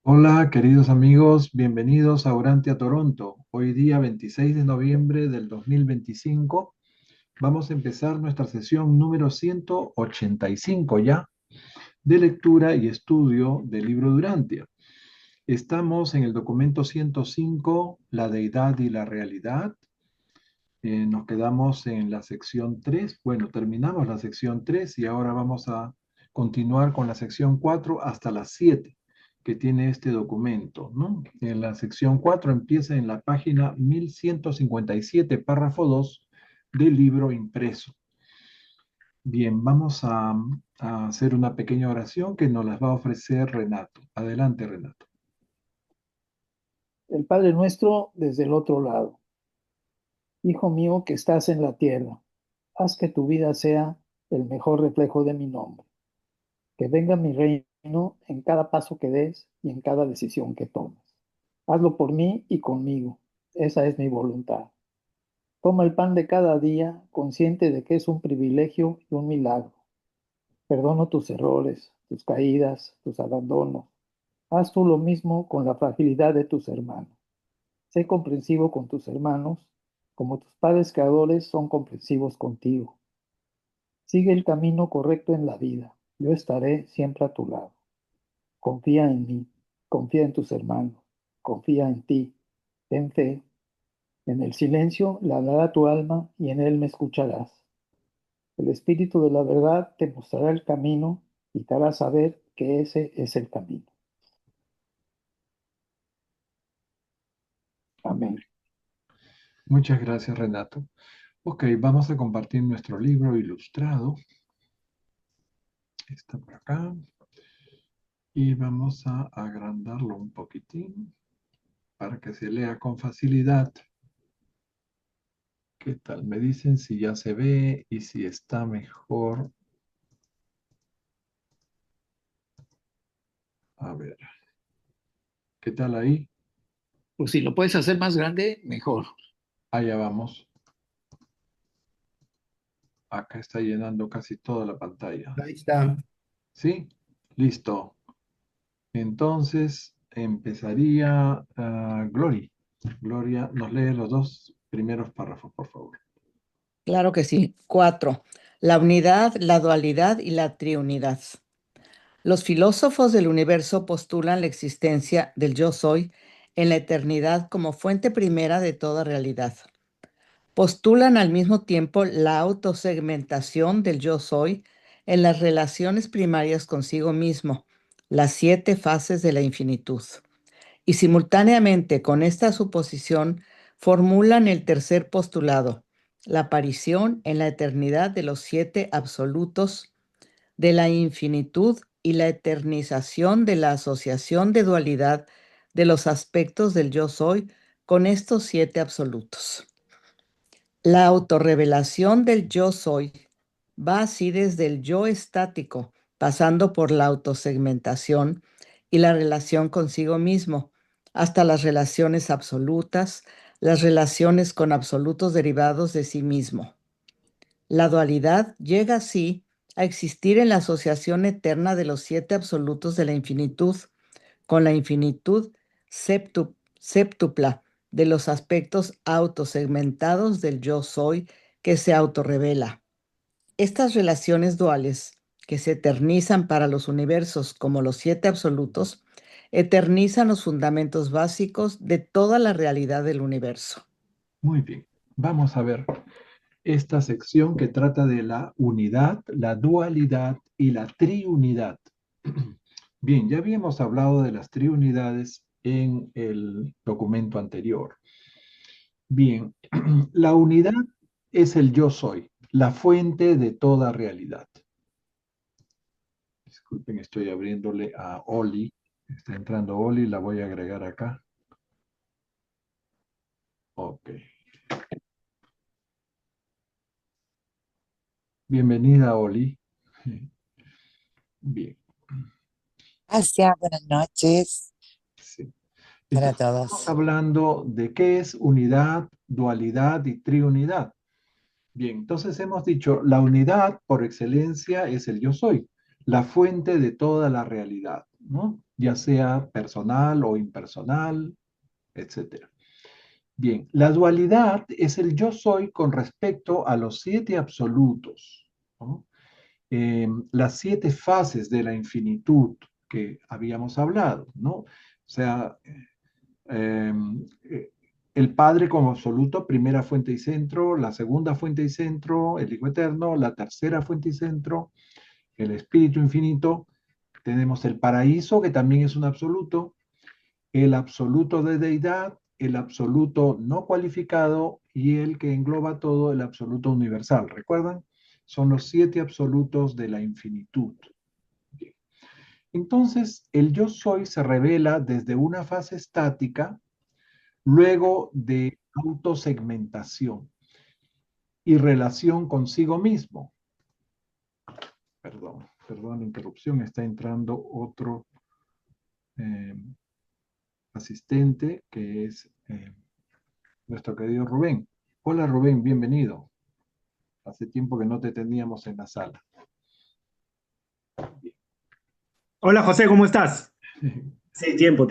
Hola, queridos amigos, bienvenidos a Urantia Toronto. Hoy día 26 de noviembre del 2025 vamos a empezar nuestra sesión número 185 ya de lectura y estudio del libro de Urantia. Estamos en el documento 105, La deidad y la realidad. Nos quedamos en la sección 3. Bueno, terminamos la sección 3 y ahora vamos a continuar con la sección 4 hasta la 7 que tiene este documento, ¿no? En la sección 4 empieza en la página 1157, párrafo 2 del libro impreso. Bien, vamos a hacer una pequeña oración que nos las va a ofrecer Renato. Adelante, Renato. El Padre nuestro desde el otro lado. Hijo mío que estás en la tierra, haz que tu vida sea el mejor reflejo de mi nombre. Que venga mi reino en cada paso que des y en cada decisión que tomes. Hazlo por mí y conmigo. Esa es mi voluntad. Toma el pan de cada día, consciente de que es un privilegio y un milagro. Perdono tus errores, tus caídas, tus abandonos. Haz tú lo mismo con la fragilidad de tus hermanos. Sé comprensivo con tus hermanos, como tus padres creadores son comprensivos contigo. Sigue el camino correcto en la vida. Yo estaré siempre a tu lado. Confía en mí, confía en tus hermanos, confía en ti. Ten fe. En el silencio le hablará tu alma y en él me escucharás. El Espíritu de la verdad te mostrará el camino y te hará saber que ese es el camino. Amén. Muchas gracias, Renato. Ok, vamos a compartir nuestro libro ilustrado. Está por acá. Y vamos a agrandarlo un poquitín para que se lea con facilidad. ¿Qué tal? Me dicen si ya se ve y si está mejor. A ver, ¿qué tal ahí? Pues si lo puedes hacer más grande, mejor. Allá vamos. Acá está llenando casi toda la pantalla. Ahí está. ¿Sí? Listo. Entonces empezaría Glory. Gloria, nos lee los dos primeros párrafos, por favor. Claro que sí. 4. La unidad, la dualidad y la triunidad. Los filósofos del universo postulan la existencia del yo soy en la eternidad como fuente primera de toda realidad. Postulan al mismo tiempo la autosegmentación del yo soy en las relaciones primarias consigo mismo, las 7 fases de la infinitud. Y simultáneamente con esta suposición formulan el tercer postulado, la aparición en la eternidad de los 7 absolutos de la infinitud y la eternización de la asociación de dualidad de los aspectos del yo soy con estos 7 absolutos. La autorrevelación del yo soy va así desde el yo estático, pasando por la autosegmentación y la relación consigo mismo, hasta las relaciones absolutas, las relaciones con absolutos derivados de sí mismo. La dualidad llega así a existir en la asociación eterna de los 7 absolutos de la infinitud, con la infinitud séptupla de los aspectos autosegmentados del yo soy que se autorrevela. Estas relaciones duales, que se eternizan para los universos como los 7 absolutos, eternizan los fundamentos básicos de toda la realidad del universo. Muy bien. Vamos a ver esta sección que trata de la unidad, la dualidad y la triunidad. Bien, ya habíamos hablado de las triunidades en el documento anterior. Bien, la unidad es el yo soy, la fuente de toda realidad. Disculpen, estoy abriéndole a Oli. Está entrando Oli, la voy a agregar acá. Ok. Bienvenida, Oli. Bien. Gracias, buenas noches Sí. para Entonces, estamos todos. hablando de qué es unidad, dualidad y triunidad. Bien, entonces hemos dicho, la unidad por excelencia es el yo soy, la fuente de toda la realidad, ¿no? ya sea personal o impersonal, etcétera. Bien, la dualidad es el yo soy con respecto a los 7 absolutos, ¿no? Las 7 fases de la infinitud que habíamos hablado, ¿no? O sea, eh, eh, el Padre como absoluto, primera fuente y centro, la segunda fuente y centro, el Hijo Eterno, la tercera fuente y centro, el Espíritu Infinito, tenemos el paraíso, que también es un absoluto, el absoluto de deidad, el absoluto no cualificado y el que engloba todo, el absoluto universal. ¿Recuerdan? Son los 7 absolutos de la infinitud. Bien. Entonces, el yo soy se revela desde una fase estática, luego de autosegmentación y relación consigo mismo. Perdón, la interrupción, está entrando otro eh, asistente que es nuestro querido Rubén. Hola Rubén, bienvenido. Hace tiempo que no te teníamos en la sala. Hola José, ¿cómo estás? Sí, tiempo,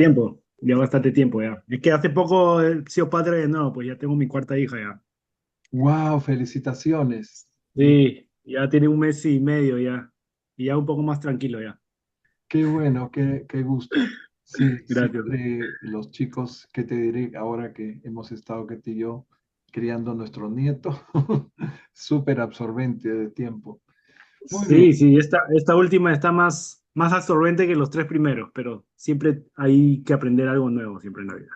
ya bastante tiempo ya. Es que hace poco he sido padre de nuevo, pues ya tengo mi cuarta hija ya. Wow, felicitaciones. Sí, ya tiene un mes y medio ya, y ya un poco más tranquilo ya. Qué bueno, qué gusto. Sí, Gracias. siempre los chicos, ¿qué te diré ahora que hemos estado, que y yo, criando a nuestro nieto? Súper absorbente de tiempo. Muy bien. Sí, sí, esta última está más absorbente que los tres primeros, pero siempre hay que aprender algo nuevo siempre en la vida.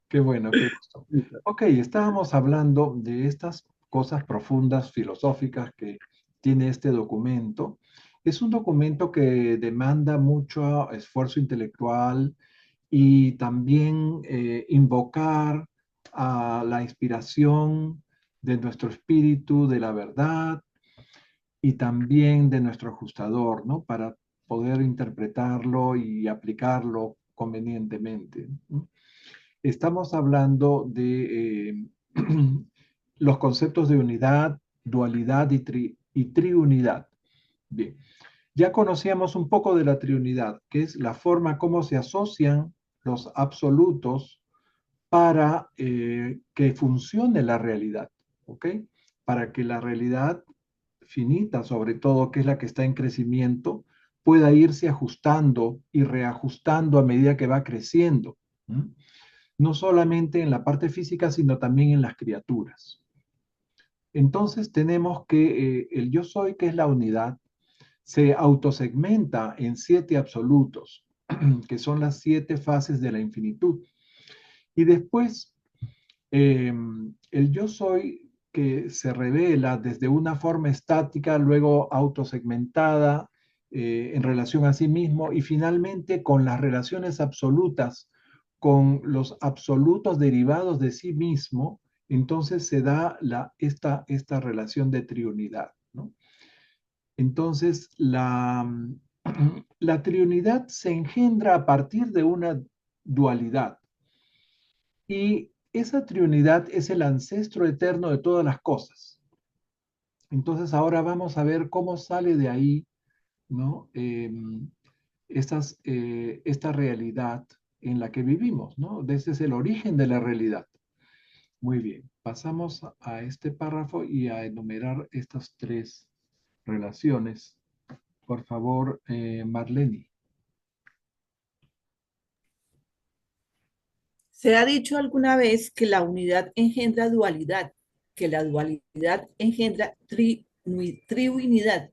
Qué bueno, qué gusto. Ok, estábamos hablando de estas cosas profundas, filosóficas que tiene este documento. Es un documento que demanda mucho esfuerzo intelectual y también invocar a la inspiración de nuestro espíritu, de la verdad y también de nuestro ajustador, ¿no? Para poder interpretarlo y aplicarlo convenientemente, ¿no? Estamos hablando de los conceptos de unidad, dualidad y triunidad. Bien, ya conocíamos un poco de la triunidad, que es la forma como se asocian los absolutos para que funcione la realidad, ¿ok? Para que la realidad finita, sobre todo, que es la que está en crecimiento, pueda irse ajustando y reajustando a medida que va creciendo. ¿Mm? No solamente en la parte física, sino también en las criaturas. Entonces tenemos que el yo soy, que es la unidad, se autosegmenta en 7 absolutos, que son las 7 fases de la infinitud. Y después, el yo soy que se revela desde una forma estática, luego autosegmentada en relación a sí mismo y finalmente con las relaciones absolutas, con los absolutos derivados de sí mismo, entonces se da esta relación de triunidad, ¿no? Entonces, la triunidad se engendra a partir de una dualidad. Y esa triunidad es el ancestro eterno de todas las cosas. Entonces ahora vamos a ver cómo sale de ahí, ¿no? Esta realidad en la que vivimos, ¿no? Ese es el origen de la realidad. Muy bien, pasamos a este párrafo y a enumerar estas 3 relaciones. Por favor, Marlene. Se ha dicho alguna vez que la unidad engendra dualidad, que la dualidad engendra triunidad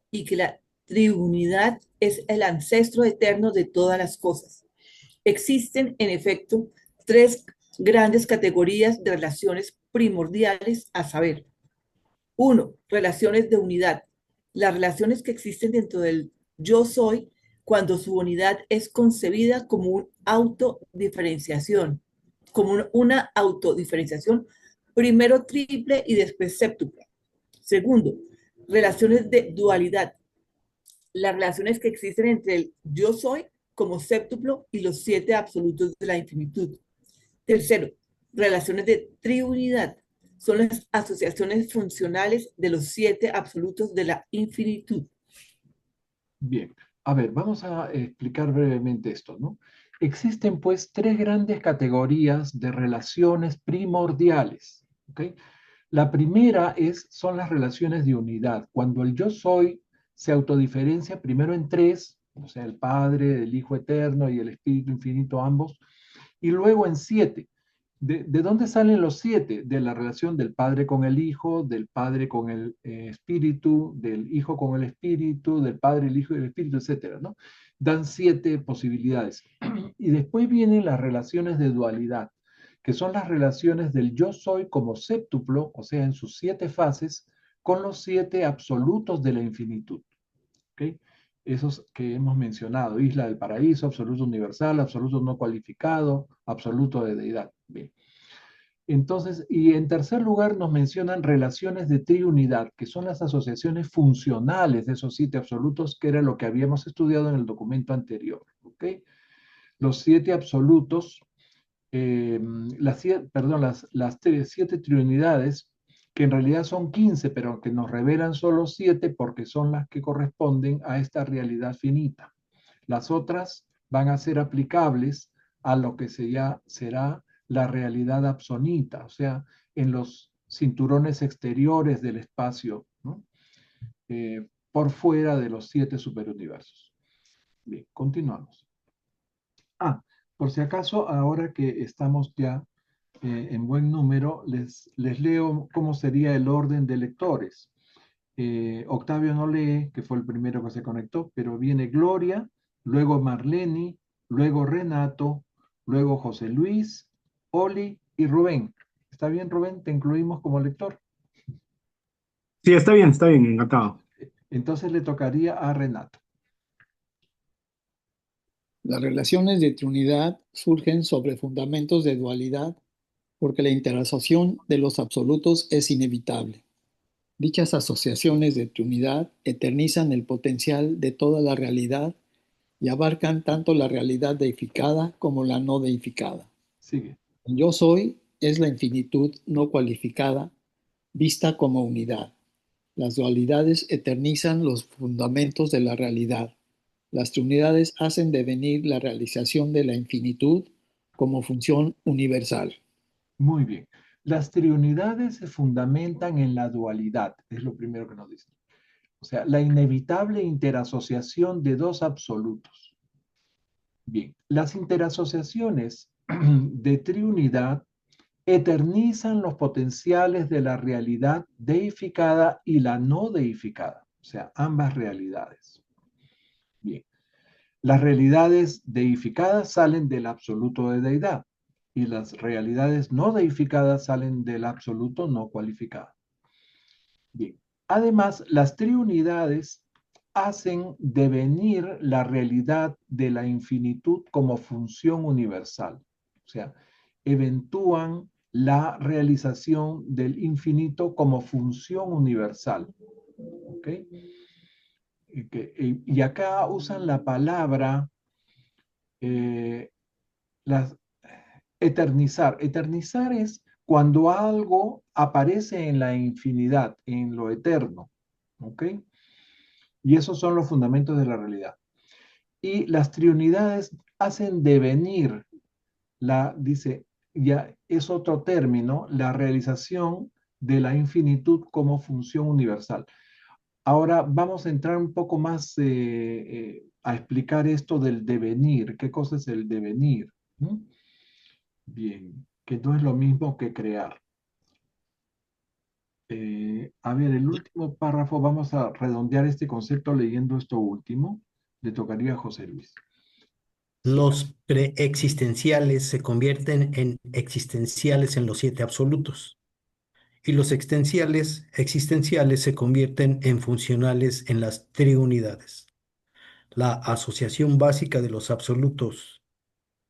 y que la triunidad es el ancestro eterno de todas las cosas. Existen, en efecto, 3 grandes categorías de relaciones primordiales, a saber: 1, relaciones de unidad, las relaciones que existen dentro del yo soy cuando su unidad es concebida como una autodiferenciación, una autodiferenciación, primero triple y después séptuple. Segundo, relaciones de dualidad, las relaciones que existen entre el yo soy como séptuplo y los 7 absolutos de la infinitud. Tercero, relaciones de triunidad, son las asociaciones funcionales de los 7 absolutos de la infinitud. Bien, A ver, vamos a explicar brevemente esto, ¿no? Existen pues tres grandes categorías de relaciones primordiales, ¿ok? La primera son las relaciones de unidad, cuando el yo soy se autodiferencia primero en tres, o sea, el Padre, el Hijo Eterno y el Espíritu Infinito ambos, y luego en siete. ¿De dónde salen los siete? De la relación del Padre con el Hijo, del Padre con el Espíritu, del Hijo con el Espíritu, del Padre, el Hijo y el Espíritu, etcétera, ¿no? Dan siete posibilidades. Y después vienen las relaciones de dualidad, que son las relaciones del yo soy como séptuplo, o sea, en sus siete fases, con los siete absolutos de la infinitud. ¿Ok? Esos que hemos mencionado, isla del paraíso, absoluto universal, absoluto no cualificado, absoluto de deidad. Bien. Entonces, y en tercer lugar nos mencionan relaciones de triunidad, que son las asociaciones funcionales de esos siete absolutos, que era lo que habíamos estudiado en el documento anterior. ¿Ok? Los siete absolutos, las siete triunidades, que en realidad son 15, pero que nos revelan solo 7 porque son las que corresponden a esta realidad finita. Las otras van a ser aplicables a lo que será la realidad absonita, o sea, en los cinturones exteriores del espacio, ¿no? Por fuera de los 7 superuniversos. Bien, continuamos. Por si acaso, ahora que estamos ya en buen número, les leo cómo sería el orden de lectores. Octavio no lee, que fue el primero que se conectó, pero viene Gloria, luego Marlene, luego Renato, luego José Luis, Oli y Rubén. ¿Está bien, Rubén? ¿Te incluimos como lector? Sí, está bien, encantado. Entonces le tocaría a Renato. Las relaciones de triunidad surgen sobre fundamentos de dualidad porque la interasociación de los absolutos es inevitable. Dichas asociaciones de triunidad eternizan el potencial de toda la realidad y abarcan tanto la realidad deificada como la no deificada. Sigue. El yo soy es la infinitud no cualificada vista como unidad. Las dualidades eternizan los fundamentos de la realidad. Las triunidades hacen devenir la realización de la infinitud como función universal. Muy bien. Las triunidades se fundamentan en la dualidad, es lo primero que nos dice. O sea, la inevitable interasociación de dos absolutos. Bien, las interasociaciones de triunidad eternizan los potenciales de la realidad deificada y la no deificada, o sea, ambas realidades. Bien, las realidades deificadas salen del absoluto de deidad y las realidades no deificadas salen del absoluto no cualificado. Bien, además, las triunidades hacen devenir la realidad de la infinitud como función universal, o sea, eventúan la realización del infinito como función universal. ¿Ok? Y acá usan la palabra las, eternizar. Eternizar es cuando algo aparece en la infinidad, en lo eterno. ¿Ok? Y esos son los fundamentos de la realidad. Y las triunidades hacen devenir, dice, ya es otro término, la realización de la infinitud como función universal. Ahora vamos a entrar un poco más a explicar esto del devenir. ¿Qué cosa es el devenir? ¿Mm? Bien, que no es lo mismo que crear. A ver, el último párrafo, vamos a redondear este concepto leyendo esto último. Le tocaría a José Luis. Los preexistenciales se convierten en existenciales en los siete absolutos, y los existenciales se convierten en funcionales en las triunidades. La asociación básica de los absolutos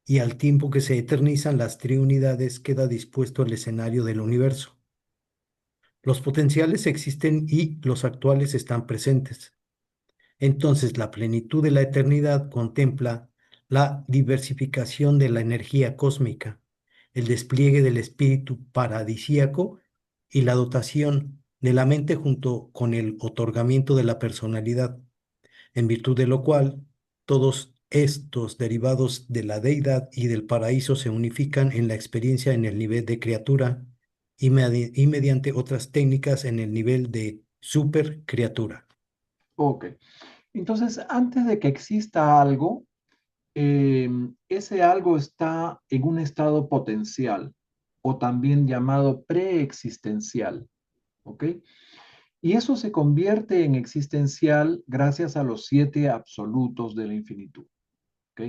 y al tiempo que se eternizan las triunidades queda dispuesto el escenario del universo. Los potenciales existen y los actuales están presentes. Entonces, la plenitud de la eternidad contempla la diversificación de la energía cósmica, el despliegue del espíritu paradisíaco y la dotación de la mente junto con el otorgamiento de la personalidad. en virtud de lo cual todos estos derivados de la deidad y del paraíso se unifican en la experiencia en el nivel de criatura y mediante otras técnicas en el nivel de supercriatura. Ok. Entonces, antes de que exista algo, ese algo está en un estado potencial o también llamado preexistencial. ¿Ok? Y eso se convierte en existencial gracias a los 7 absolutos de la infinitud. ¿Ok?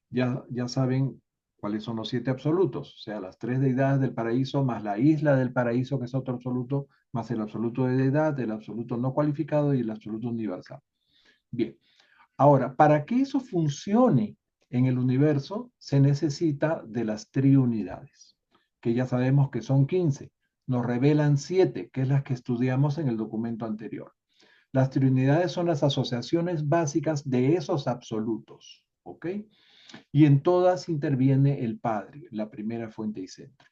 Ya saben cuáles son los 7 absolutos, o sea, las 3 deidades del paraíso, más la isla del paraíso, que es otro absoluto, más el absoluto de deidad, el absoluto no cualificado y el absoluto universal. Bien, ahora, para que eso funcione en el universo, se necesita de las triunidades, que ya sabemos que son 15. Nos revelan 7, que es las que estudiamos en el documento anterior. Las triunidades son las asociaciones básicas de esos absolutos, ¿ok? Y en todas interviene el Padre, la primera fuente y centro.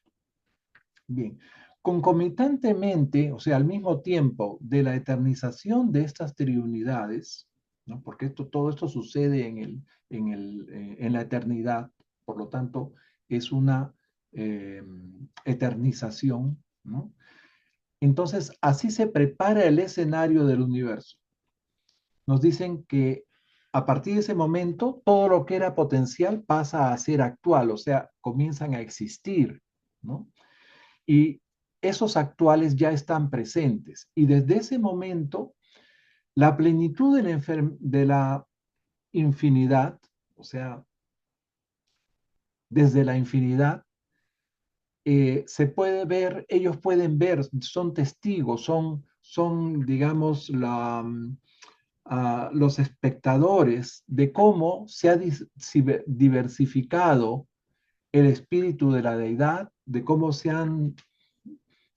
Bien, concomitantemente, o sea, al mismo tiempo de la eternización de estas triunidades, ¿no? Porque todo esto sucede en la eternidad, por lo tanto, es una eternización, ¿no? Entonces, así se prepara el escenario del universo. Nos dicen que a partir de ese momento, todo lo que era potencial pasa a ser actual, o sea, comienzan a existir, ¿no? Y esos actuales ya están presentes. Y desde ese momento, la plenitud de la infinidad, o sea, desde la infinidad, se puede ver, ellos pueden ver, son testigos, digamos, los espectadores de cómo se ha diversificado el espíritu de la deidad, de cómo se han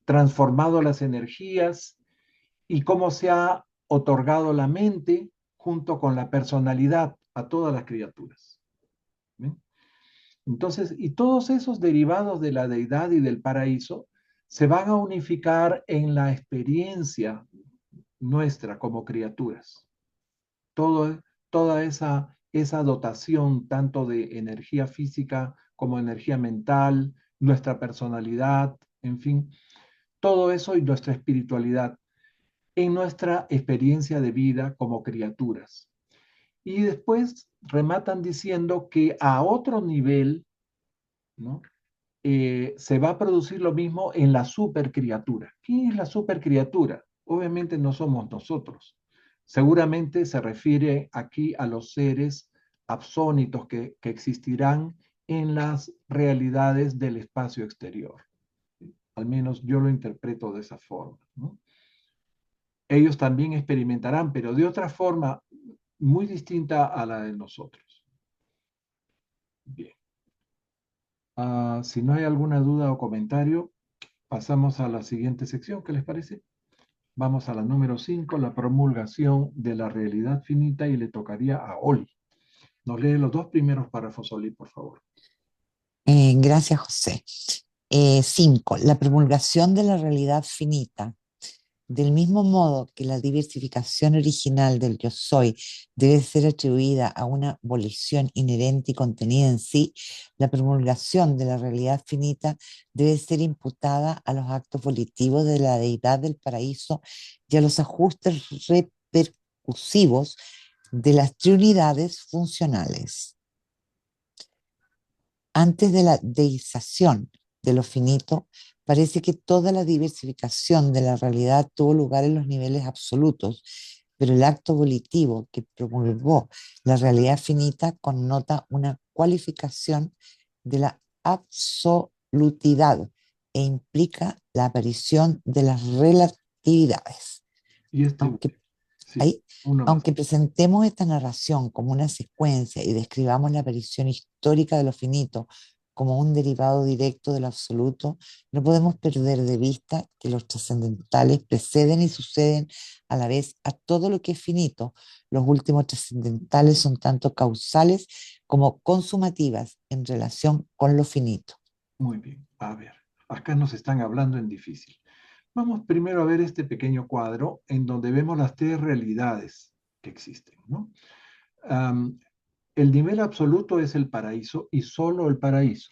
transformado las energías y cómo se ha otorgado la mente junto con la personalidad a todas las criaturas. ¿Ven? Entonces, y todos esos derivados de la deidad y del paraíso se van a unificar en la experiencia nuestra como criaturas. Toda esa dotación tanto de energía física como energía mental, nuestra personalidad, en fin, todo eso y nuestra espiritualidad en nuestra experiencia de vida como criaturas. Y después rematan diciendo que a otro nivel, ¿no? Se va a producir lo mismo en la supercriatura. ¿Quién es la supercriatura? Obviamente no somos nosotros. Seguramente se refiere aquí a los seres absónitos que existirán en las realidades del espacio exterior. Al menos yo lo interpreto de esa forma, ¿no? Ellos también experimentarán, pero de otra forma muy distinta a la de nosotros. Bien. Si no hay alguna duda o comentario, pasamos a la siguiente sección. ¿Qué les parece? Vamos a la número 5, la promulgación de la realidad finita, y le tocaría a Oli. Nos lee los 2 primeros párrafos, Oli, por favor. Gracias, José. 5. La promulgación de la realidad finita. Del mismo modo que la diversificación original del yo soy debe ser atribuida a una volición inherente y contenida en sí, la promulgación de la realidad finita debe ser imputada a los actos volitivos de la deidad del paraíso y a los ajustes repercusivos de las triunidades funcionales. Antes de la deización de lo finito, parece que toda la diversificación de la realidad tuvo lugar en los niveles absolutos, pero el acto volitivo que promulgó la realidad finita connota una cualificación de la absolutidad e implica la aparición de las relatividades. Y sí, Aunque presentemos esta narración como una secuencia y describamos la aparición histórica de lo finito como un derivado directo del absoluto, no podemos perder de vista que los trascendentales preceden y suceden a la vez a todo lo que es finito. Los últimos trascendentales son tanto causales como consumativas en relación con lo finito. Muy bien. A ver, acá nos están hablando en difícil. Vamos primero a ver este pequeño cuadro en donde vemos las 3 realidades que existen, ¿no? El nivel absoluto es el paraíso y solo el paraíso.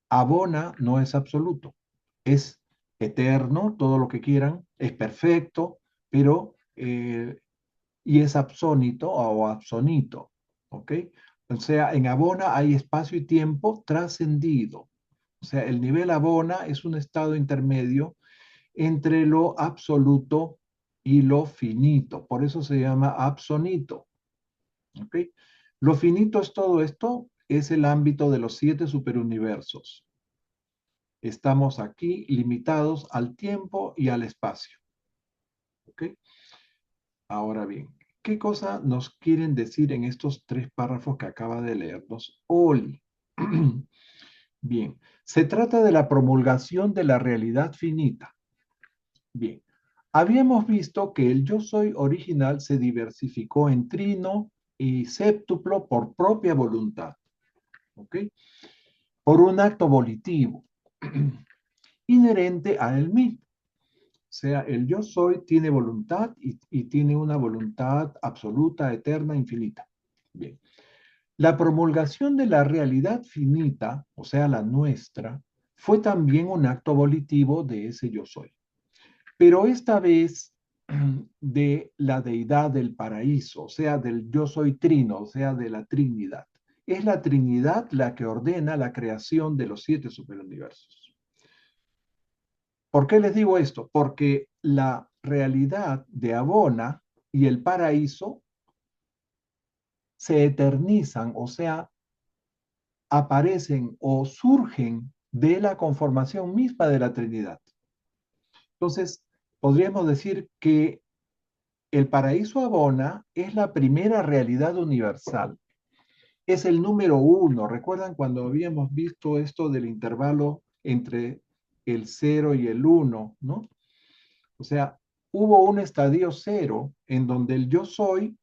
Abona no es absoluto, es eterno, todo lo que quieran, es perfecto, pero, y es absónito o absonito, ¿ok? O sea, en Abona hay espacio y tiempo trascendido. O sea, el nivel Abona es un estado intermedio entre lo absoluto y lo finito. Por eso se llama absonito, ¿ok? Lo finito es todo esto, es el ámbito de los 7 superuniversos. Estamos aquí limitados al tiempo y al espacio. ¿Ok? Ahora bien, ¿qué cosa nos quieren decir en estos 3 párrafos que acaba de leernos Oli? Bien, se trata de la promulgación de la realidad finita. Bien, habíamos visto que el yo soy original se diversificó en trino y séptuplo por propia voluntad. ¿Ok? Por un acto volitivo inherente a él mismo. O sea, el yo soy tiene voluntad y tiene una voluntad absoluta, eterna, infinita. Bien. La promulgación de la realidad finita, o sea, la nuestra, fue también un acto volitivo de ese yo soy. Pero esta vez de la deidad del paraíso, o sea, del yo soy trino, o sea, de la Trinidad. Es la Trinidad la que ordena la creación de los 7 superuniversos. ¿Por qué les digo esto? Porque la realidad de Abona y el paraíso se eternizan, o sea, aparecen o surgen de la conformación misma de la Trinidad. Entonces, podríamos decir que el paraíso Abona es la primera realidad universal. Es el número 1. ¿Recuerdan cuando habíamos visto esto del intervalo entre el 0 y el 1, ¿no? O sea, hubo un estadio 0 en donde el yo soy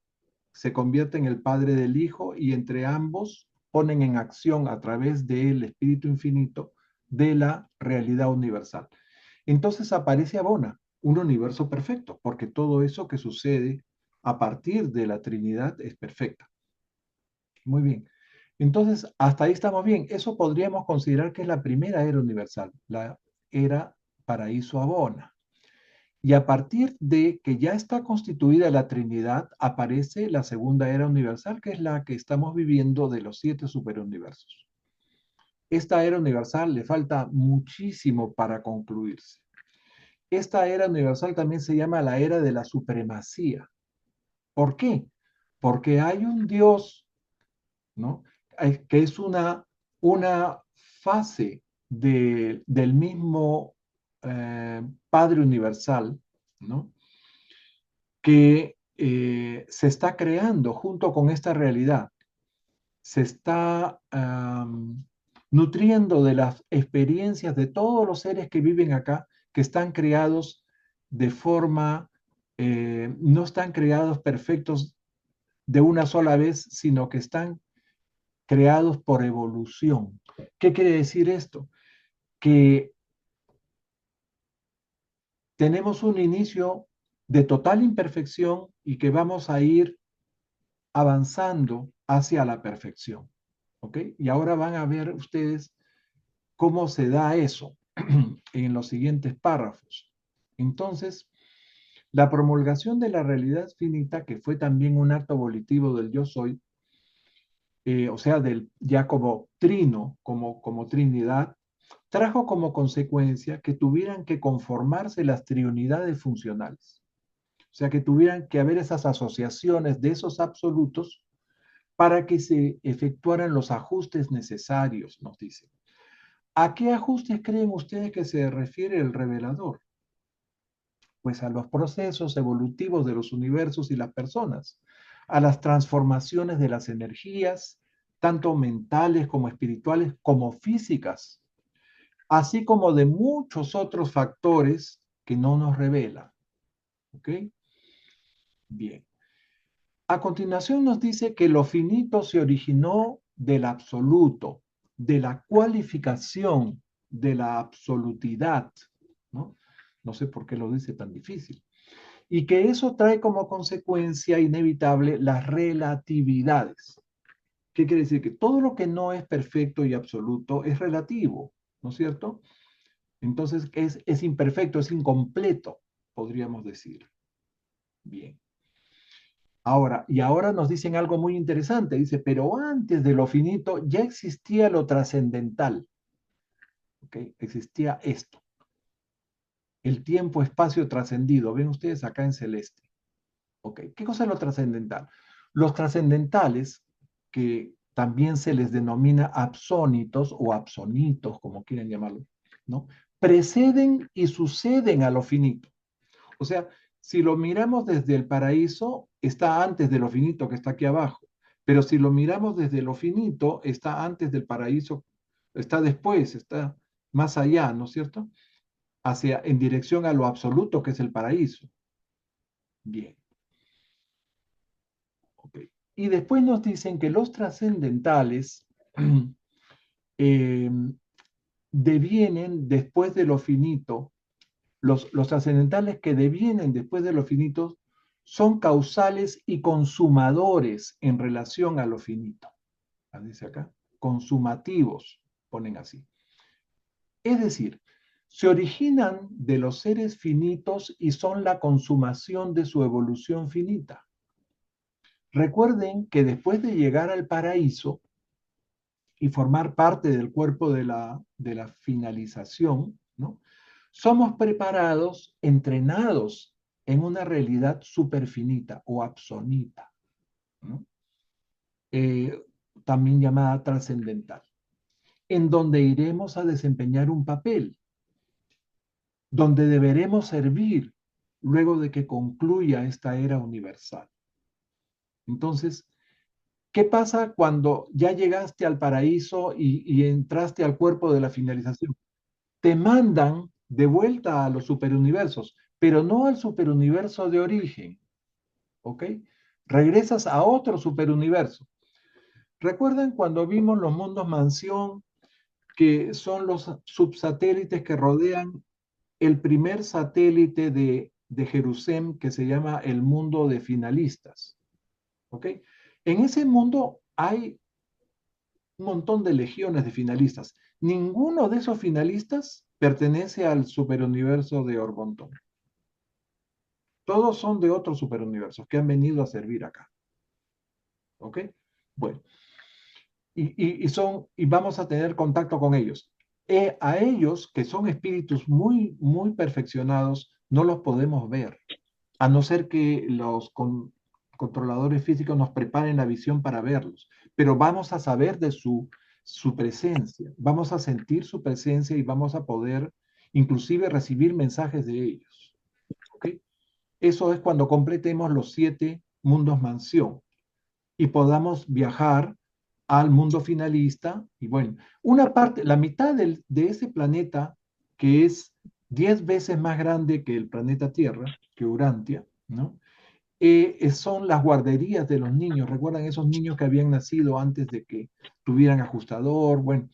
se convierte en el Padre del Hijo y entre ambos ponen en acción a través del Espíritu Infinito de la realidad universal. Entonces aparece Abona, un universo perfecto, porque todo eso que sucede a partir de la Trinidad es perfecta. Muy bien. Entonces, hasta ahí estamos bien. Eso podríamos considerar que es la primera era universal, la era paraíso Abona. Y a partir de que ya está constituida la Trinidad, aparece la segunda era universal, que es la que estamos viviendo de los 7 superuniversos. Esta era universal le falta muchísimo para concluirse. Esta era universal también se llama la era de la supremacía. ¿Por qué? Porque hay un Dios, ¿no? Que es una fase del mismo Padre Universal, ¿no? Que se está creando junto con esta realidad. Se está nutriendo de las experiencias de todos los seres que viven acá, que están creados de forma, no están creados perfectos de una sola vez, sino que están creados por evolución. ¿Qué quiere decir esto? Que tenemos un inicio de total imperfección y que vamos a ir avanzando hacia la perfección. ¿Ok? Y ahora van a ver ustedes cómo se da eso en los siguientes párrafos. Entonces, la promulgación de la realidad finita, que fue también un acto volitivo del yo soy, o sea, ya como trino, como Trinidad, trajo como consecuencia que tuvieran que conformarse las triunidades funcionales. O sea, que tuvieran que haber esas asociaciones de esos absolutos para que se efectuaran los ajustes necesarios, nos dicen. ¿A qué ajustes creen ustedes que se refiere el revelador? Pues a los procesos evolutivos de los universos y las personas, a las transformaciones de las energías, tanto mentales como espirituales, como físicas, así como de muchos otros factores que no nos revelan. ¿Ok? Bien. A continuación nos dice que lo finito se originó del absoluto, de la cualificación, de la absolutidad, ¿no? No sé por qué lo dice tan difícil. y que eso trae como consecuencia inevitable las relatividades. ¿Qué quiere decir? Que todo lo que no es perfecto y absoluto es relativo, ¿no es cierto? Entonces es imperfecto, es incompleto, podríamos decir. Bien. Ahora nos dicen algo muy interesante. Dice, pero antes de lo finito ya existía lo trascendental. ¿Ok? Existía esto. El tiempo-espacio trascendido. Ven ustedes acá en celeste. ¿Ok? ¿Qué cosa es lo trascendental? Los trascendentales, que también se les denomina absónitos o absonitos, como quieran llamarlo, ¿no? Preceden y suceden a lo finito. O sea, si lo miramos desde el paraíso, está antes de lo finito que está aquí abajo. Pero si lo miramos desde lo finito, está antes del paraíso, está después, está más allá, ¿no es cierto? En dirección a lo absoluto que es el paraíso. Bien. Okay. Y después nos dicen que los trascendentales eh, devienen después de lo finito. Los trascendentales que devienen después de lo finito son causales y consumadores en relación a lo finito. Dice acá, consumativos, ponen así. Es decir, se originan de los seres finitos y son la consumación de su evolución finita. Recuerden que después de llegar al paraíso y formar parte del cuerpo de la finalización, ¿no? Somos preparados, entrenados en una realidad superfinita o absonita, ¿no? Eh, también llamada trascendental, en donde iremos a desempeñar un papel, donde deberemos servir luego de que concluya esta era universal. Entonces, ¿qué pasa cuando ya llegaste al paraíso y entraste al cuerpo de la finalización? Te mandan de vuelta a los superuniversos, pero no al superuniverso de origen, ¿ok? Regresas a otro superuniverso. ¿Recuerdan cuando vimos los mundos mansión, que son los subsatélites que rodean el primer satélite de Jerusalén, que se llama el mundo de finalistas? ¿Ok? En ese mundo hay un montón de legiones de finalistas. Ninguno de esos finalistas pertenece al superuniverso de Orgontón. Todos son de otros superuniversos que han venido a servir acá. ¿Ok? Bueno, y vamos a tener contacto con ellos. A ellos, que son espíritus muy, muy perfeccionados, no los podemos ver, a no ser que los controladores físicos nos preparen la visión para verlos. Pero vamos a saber de su presencia, vamos a sentir su presencia y vamos a poder inclusive recibir mensajes de ellos. ¿Ok? Eso es cuando completemos los 7 mundos mansión y podamos viajar al mundo finalista. Y bueno, una parte, la mitad de ese planeta, que es 10 veces más grande que el planeta Tierra, que Urantia, ¿no? Son las guarderías de los niños. ¿Recuerdan esos niños que habían nacido antes de que tuvieran ajustador? Bueno,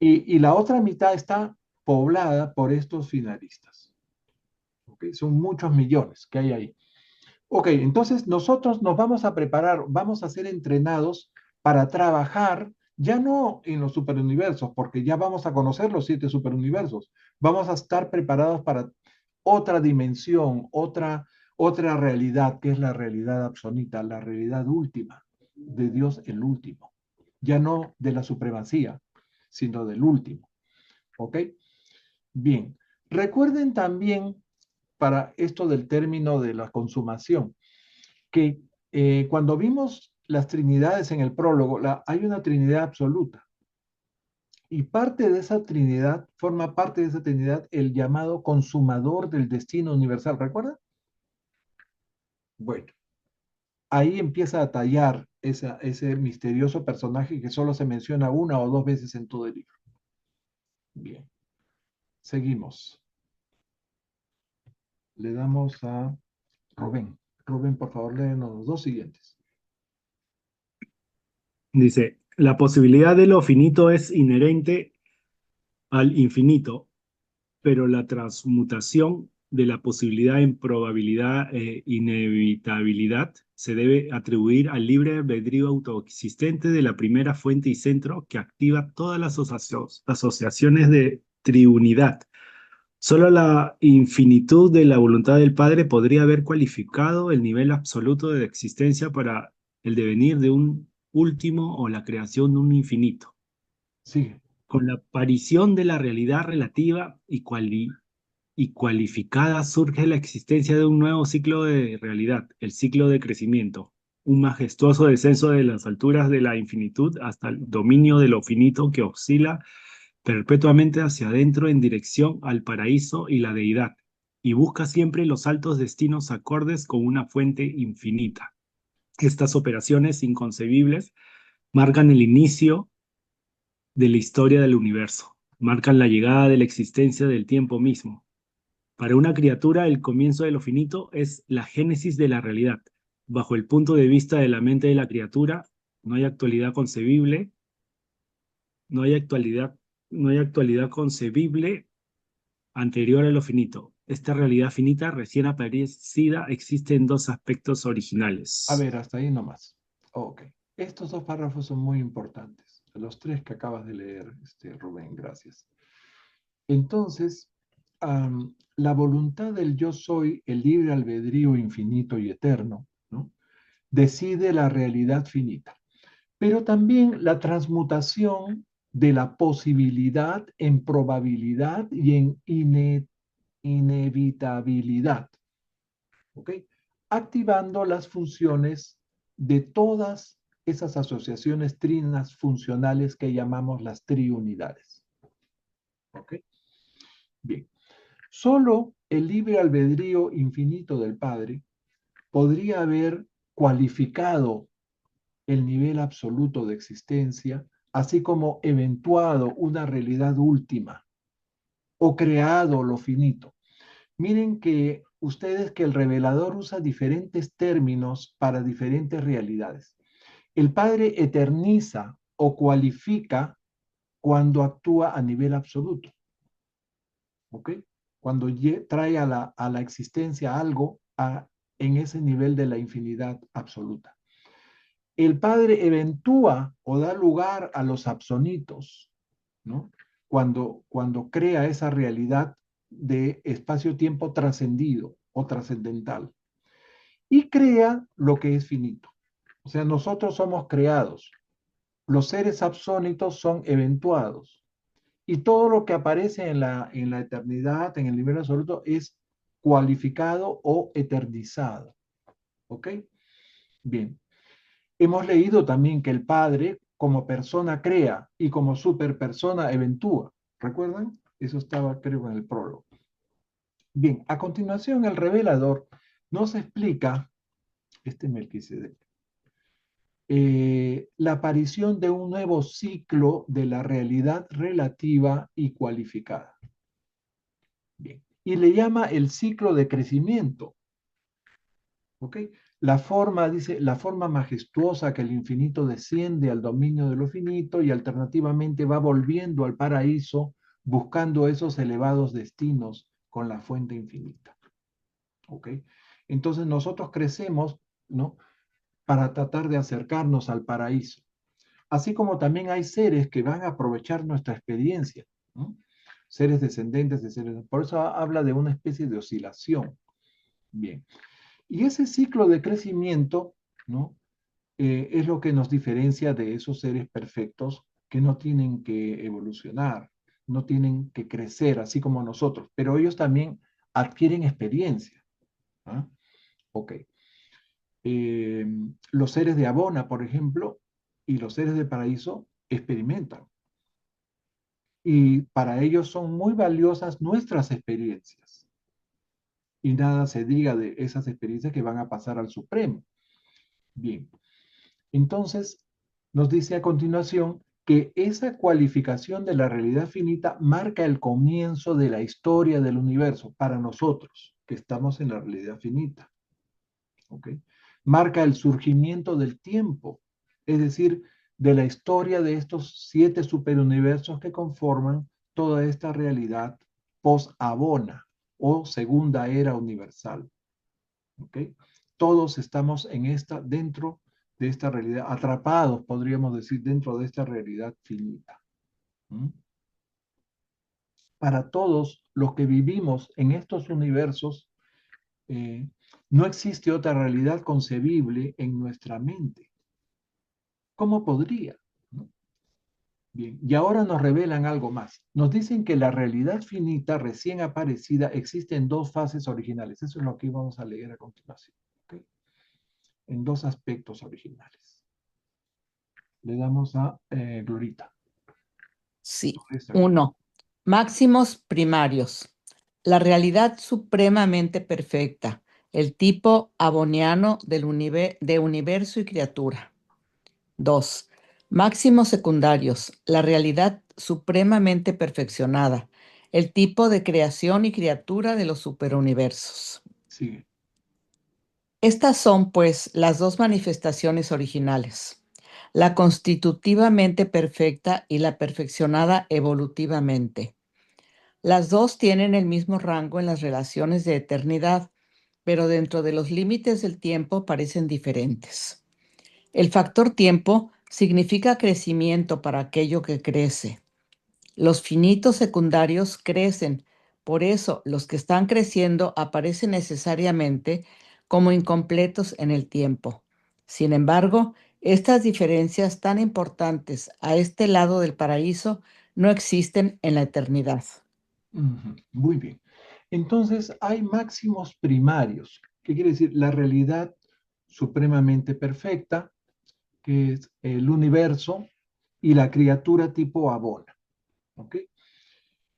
y la otra mitad está poblada por estos finalistas. ¿Okay? Son muchos millones que hay ahí. Ok, entonces nosotros nos vamos a preparar, vamos a ser entrenados para trabajar ya no en los superuniversos, porque ya vamos a conocer los 7 superuniversos. Vamos a estar preparados para otra dimensión, otra realidad, que es la realidad absoluta, la realidad última de Dios, el último. Ya no de la supremacía, sino del último. ¿Ok? Bien. Recuerden también, para esto del término de la consumación, que cuando vimos las trinidades en el prólogo, hay una trinidad absoluta. Y parte de esa trinidad, forma parte de esa trinidad el llamado consumador del destino universal. ¿Recuerdan? Bueno, ahí empieza a tallar ese misterioso personaje que solo se menciona 1 o 2 veces en todo el libro. Bien, seguimos. Le damos a Rubén. Rubén, por favor, léenos los 2 siguientes. Dice, la posibilidad de lo finito es inherente al infinito, pero la transmutación de la posibilidad en probabilidad e inevitabilidad se debe atribuir al libre albedrío autoexistente de la primera fuente y centro que activa todas las asociaciones de triunidad. Solo la infinitud de la voluntad del Padre podría haber cualificado el nivel absoluto de existencia para el devenir de un último o la creación de un infinito. Sigue. Con la aparición de la realidad relativa y cualificada surge la existencia de un nuevo ciclo de realidad, el ciclo de crecimiento, un majestuoso descenso de las alturas de la infinitud hasta el dominio de lo finito que oscila perpetuamente hacia adentro en dirección al paraíso y la deidad, y busca siempre los altos destinos acordes con una fuente infinita. Estas operaciones inconcebibles marcan el inicio de la historia del universo, marcan la llegada de la existencia del tiempo mismo. Para una criatura, el comienzo de lo finito es la génesis de la realidad. Bajo el punto de vista de la mente de la criatura, no hay actualidad concebible, no hay actualidad concebible anterior a lo finito. Esta realidad finita recién aparecida existe en dos aspectos originales. A ver, hasta ahí nomás. Ok. Estos dos párrafos son muy importantes. Los tres que acabas de leer, Rubén, gracias. Entonces, la voluntad del yo soy, el libre albedrío infinito y eterno, ¿no? Decide la realidad finita. Pero también la transmutación de la posibilidad en probabilidad y en inevitabilidad. ¿Ok? Activando las funciones de todas esas asociaciones trinas funcionales que llamamos las triunidades. ¿Ok? Bien. Solo el libre albedrío infinito del Padre podría haber cualificado el nivel absoluto de existencia, así como eventuado una realidad última o creado lo finito. Miren que ustedes que el revelador usa diferentes términos para diferentes realidades. El Padre eterniza o cualifica cuando actúa a nivel absoluto. ¿Ok? Cuando trae a la existencia algo en ese nivel de la infinidad absoluta. El Padre eventúa o da lugar a los absonitos, ¿no? Cuando crea esa realidad de espacio-tiempo trascendido o trascendental. Y crea lo que es finito. O sea, nosotros somos creados. Los seres absónitos son eventuados. Y todo lo que aparece en la eternidad, en el nivel absoluto, es cualificado o eternizado. ¿Ok? Bien. Hemos leído también que el Padre, como persona, crea y como superpersona eventúa. ¿Recuerdan? Eso estaba, creo, en el prólogo. Bien, a continuación, el revelador nos explica, Melquisedec, la aparición de un nuevo ciclo de la realidad relativa y cualificada. Bien. Y le llama el ciclo de crecimiento. ¿Ok? La forma, dice, la forma majestuosa que el infinito desciende al dominio de lo finito y alternativamente va volviendo al paraíso buscando esos elevados destinos con la fuente infinita. ¿Ok? Entonces nosotros crecemos, ¿no? Para tratar de acercarnos al paraíso. Así como también hay seres que van a aprovechar nuestra experiencia, ¿no? Seres descendentes de seres. Por eso habla de una especie de oscilación. Bien. Y ese ciclo de crecimiento, ¿no? Es lo que nos diferencia de esos seres perfectos que no tienen que evolucionar, no tienen que crecer, así como nosotros, pero ellos también adquieren experiencia. ¿Ah? Ok. Los seres de Abona, por ejemplo, y los seres de paraíso experimentan. Y para ellos son muy valiosas nuestras experiencias. Y nada se diga de esas experiencias que van a pasar al Supremo. Bien. Entonces, nos dice a continuación que esa cualificación de la realidad finita marca el comienzo de la historia del universo para nosotros, que estamos en la realidad finita. ¿Ok? Marca el surgimiento del tiempo, es decir, de la historia de estos 7 superuniversos que conforman toda esta realidad post-Abona. o segunda era universal. ¿Ok? Todos estamos dentro de esta realidad, atrapados, podríamos decir, dentro de esta realidad finita. ¿Mm? Para todos los que vivimos en estos universos, no existe otra realidad concebible en nuestra mente. ¿Cómo podría? ¿No? Bien, y ahora nos revelan algo más. Nos dicen que la realidad finita recién aparecida existe en dos fases originales. Eso es lo que vamos a leer a continuación. ¿Okay? En dos aspectos originales. Le damos a Glorita. Sí. Esta. 1. Máximos primarios. La realidad supremamente perfecta, el tipo aboniano de universo y criatura. 2. Máximos secundarios, la realidad supremamente perfeccionada, el tipo de creación y criatura de los superuniversos. Sigue. Estas son, pues, las dos manifestaciones originales, la constitutivamente perfecta y la perfeccionada evolutivamente. Las dos tienen el mismo rango en las relaciones de eternidad, pero dentro de los límites del tiempo parecen diferentes. El factor tiempo significa crecimiento para aquello que crece. Los finitos secundarios crecen, por eso los que están creciendo aparecen necesariamente como incompletos en el tiempo. Sin embargo, estas diferencias tan importantes a este lado del paraíso no existen en la eternidad. Muy bien. Entonces, hay máximos primarios. ¿Qué quiere decir? La realidad supremamente perfecta, que es el universo, y la criatura tipo Abona. ¿Ok?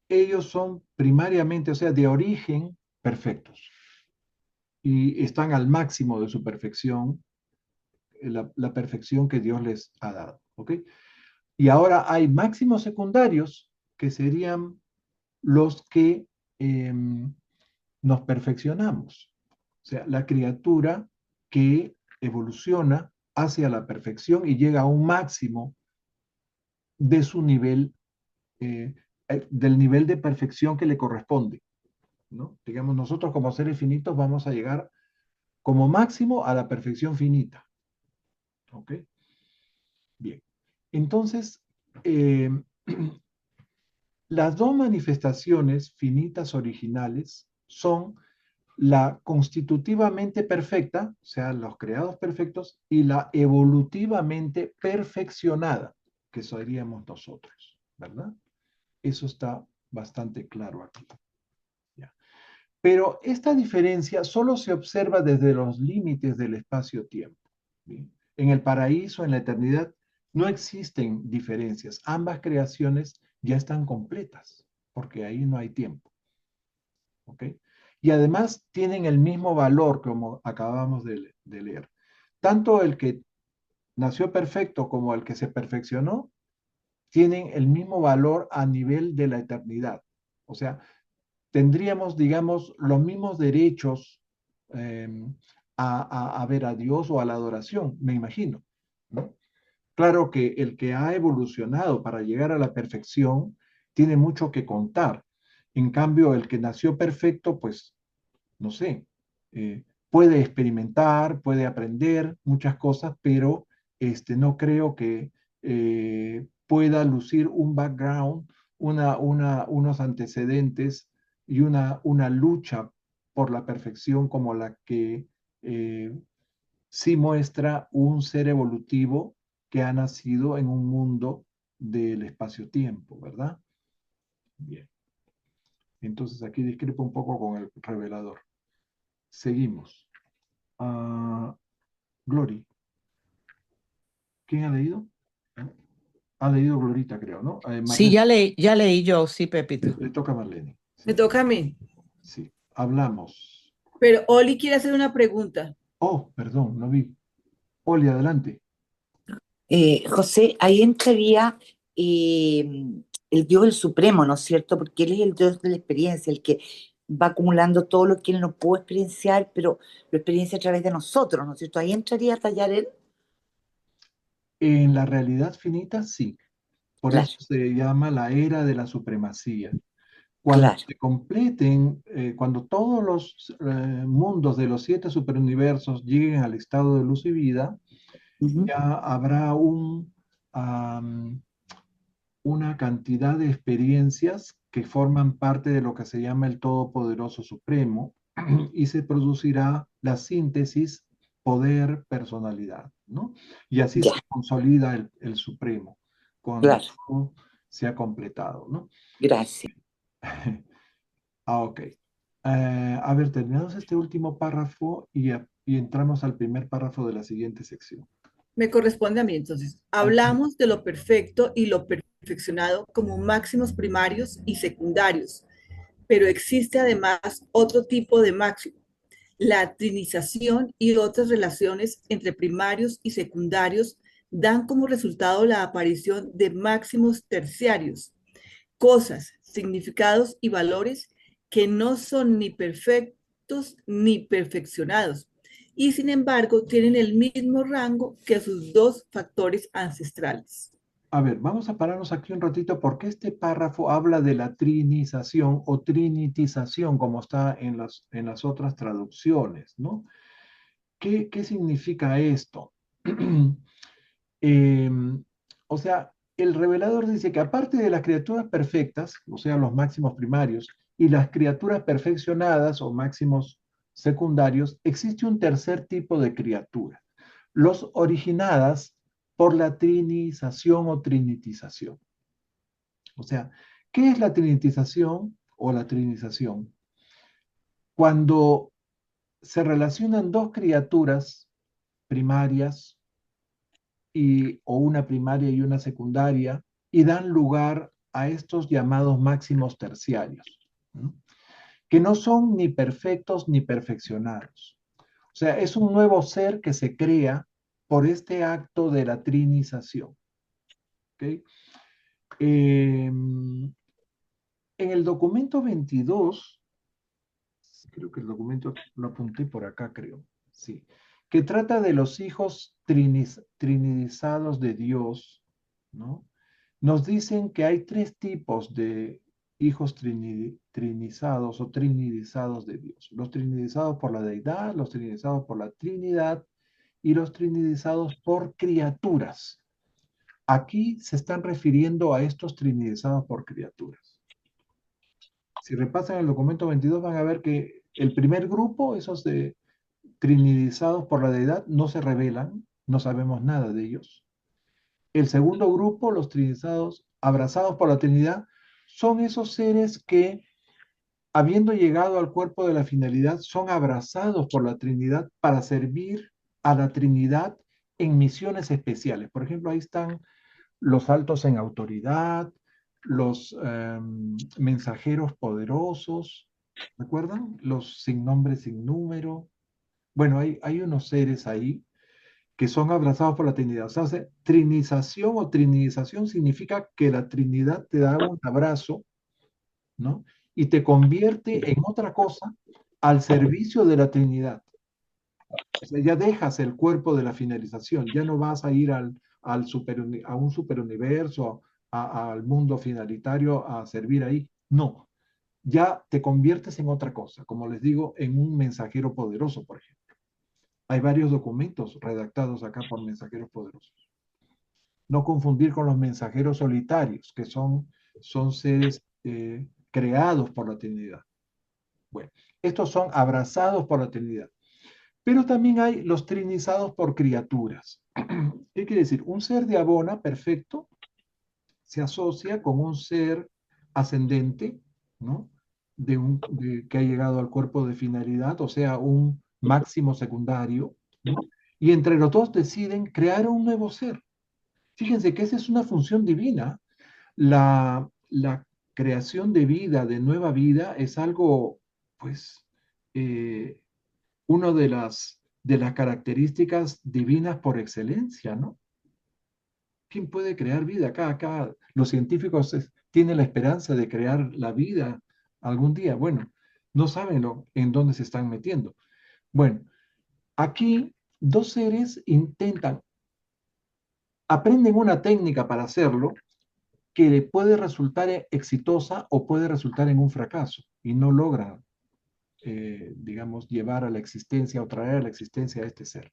Ellos son primariamente, o sea, de origen, perfectos. Y están al máximo de su perfección, la perfección que Dios les ha dado. ¿Ok? Y ahora hay máximos secundarios, que serían los que nos perfeccionamos. O sea, la criatura que evoluciona hacia la perfección y llega a un máximo de su nivel, del nivel de perfección que le corresponde, ¿no? Digamos, nosotros como seres finitos vamos a llegar como máximo a la perfección finita. ¿Ok? Bien. Entonces, las dos manifestaciones finitas originales son la constitutivamente perfecta, o sea, los creados perfectos, y la evolutivamente perfeccionada, que seríamos nosotros, ¿verdad? Eso está bastante claro aquí. ¿Ya? Pero esta diferencia solo se observa desde los límites del espacio-tiempo. ¿Bien? En el paraíso, en la eternidad, no existen diferencias. Ambas creaciones ya están completas, porque ahí no hay tiempo. ¿Ok? Y además tienen el mismo valor como acabamos de leer. Tanto el que nació perfecto como el que se perfeccionó tienen el mismo valor a nivel de la eternidad. O sea, tendríamos, digamos, los mismos derechos eh, a ver a Dios o a la adoración, me imagino, ¿no? Claro que el que ha evolucionado para llegar a la perfección tiene mucho que contar. En cambio, el que nació perfecto, pues no sé, puede experimentar, puede aprender muchas cosas, pero no creo que pueda lucir un background, unos antecedentes y una lucha por la perfección como la que sí muestra un ser evolutivo que ha nacido en un mundo del espacio-tiempo, ¿verdad? Bien. Entonces aquí discrepo un poco con el revelador. Seguimos. Glory. ¿Quién ha leído? Ha leído Glorita, creo, ¿no? Sí, Marlene. ya leí yo, sí, Pepito. Le toca a Marlene. Me Sí, toca a mí. sí. Hablamos. Pero Oli quiere hacer una pregunta. Oh, perdón, no vi. Oli, adelante. José, ahí entraría el Dios el Supremo, ¿no es cierto? Porque Él es el Dios de la experiencia, el que va acumulando todo lo que Él no pudo experienciar, pero lo experiencia a través de nosotros, ¿no es cierto? Ahí entraría a tallar Él. En la realidad finita, sí. Por eso Claro. se llama la era de la supremacía. Cuando claro. se completen, cuando todos los mundos de los 7 superuniversos lleguen al estado de luz y vida, Ujú. ya habrá una cantidad de experiencias que forman parte de lo que se llama el Todopoderoso Supremo y se producirá la síntesis poder-personalidad, ¿no? Y así Ya, se consolida el Supremo cuando claro. todo se ha completado, ¿no? Gracias. Ok. A ver, terminamos este último párrafo y entramos al primer párrafo de la siguiente sección. Me corresponde a mí entonces. Al- Hablamos de lo perfecto y lo perfeccionado como máximos primarios y secundarios, pero existe además otro tipo de máximo, la trinización y otras relaciones entre primarios y secundarios dan como resultado la aparición de máximos terciarios, cosas, significados y valores que no son ni perfectos ni perfeccionados y sin embargo tienen el mismo rango que sus dos factores ancestrales. A ver, vamos a pararnos aquí un ratito porque este párrafo habla de la trinización o trinitización, como está en las otras traducciones, ¿no? ¿Qué significa esto? O sea, el revelador dice que aparte de las criaturas perfectas, o sea, los máximos primarios, y las criaturas perfeccionadas o máximos secundarios, existe un tercer tipo de criatura, los originadas por la trinización o trinitización. O sea, ¿qué es la trinitización o la trinización? Cuando se relacionan dos criaturas primarias o una primaria y una secundaria y dan lugar a estos llamados máximos terciarios, ¿no? Que no son ni perfectos ni perfeccionados. O sea, es un nuevo ser que se crea por este acto de la trinización. ¿Okay? En el documento 22, creo que el documento lo apunté por acá, creo, sí, que trata de los hijos trinizados de Dios, ¿no? Nos dicen que hay 3 tipos de hijos trinizados o trinidizados de Dios. Los trinidizados por la deidad, los trinidizados por la Trinidad y los trinidizados por criaturas. Aquí se están refiriendo a estos trinidizados por criaturas. Si repasan el documento 22 van a ver que el primer grupo, esos de trinidizados por la deidad, no se revelan, no sabemos nada de ellos. El segundo grupo, los trinizados, abrazados por la Trinidad, son esos seres que, habiendo llegado al cuerpo de la finalidad, son abrazados por la Trinidad para servir a la Trinidad en misiones especiales. Por ejemplo, ahí están los altos en autoridad, los mensajeros poderosos, ¿recuerdan? Los sin nombre, sin número. Bueno, hay unos seres ahí que son abrazados por la Trinidad. O sea, trinización o trinización significa que la Trinidad te da un abrazo, ¿no? Y te convierte en otra cosa al servicio de la Trinidad. O sea, ya dejas el cuerpo de la finalización, ya no vas a ir a un superuniverso, al mundo finalitario a servir ahí. No, ya te conviertes en otra cosa, como les digo, en un mensajero poderoso, por ejemplo. Hay varios documentos redactados acá por mensajeros poderosos. No confundir con los mensajeros solitarios, que son seres creados por la Trinidad. Bueno, estos son abrazados por la Trinidad. Pero también hay los trinizados por criaturas. ¿Qué quiere decir? Un ser de Abona perfecto se asocia con un ser ascendente, ¿no? Que ha llegado al cuerpo de finalidad, o sea, un máximo secundario, ¿no? Y entre los dos deciden crear un nuevo ser. Fíjense que esa es una función divina. La creación de vida, de nueva vida, es algo, pues, eh, una de las características divinas por excelencia, ¿no? ¿Quién puede crear vida? Acá los científicos tienen la esperanza de crear la vida algún día. Bueno, no saben en dónde se están metiendo. Bueno, aquí dos seres aprenden una técnica para hacerlo, que puede resultar exitosa o puede resultar en un fracaso y no logra, digamos, llevar a la existencia o traer a la existencia a este ser.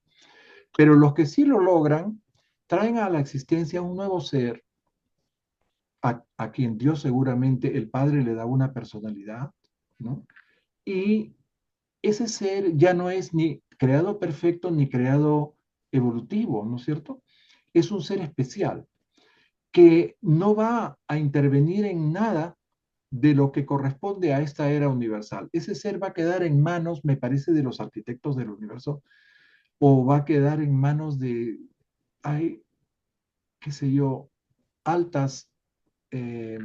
Pero los que sí lo logran, traen a la existencia un nuevo ser a quien Dios seguramente, el Padre le da una personalidad, ¿no? Y ese ser ya no es ni creado perfecto ni creado evolutivo, ¿no es cierto? Es un ser especial que no va a intervenir en nada de lo que corresponde a esta era universal. Ese ser va a quedar en manos, me parece, de los arquitectos del universo, o va a quedar en manos de, hay, qué sé yo, altas eh,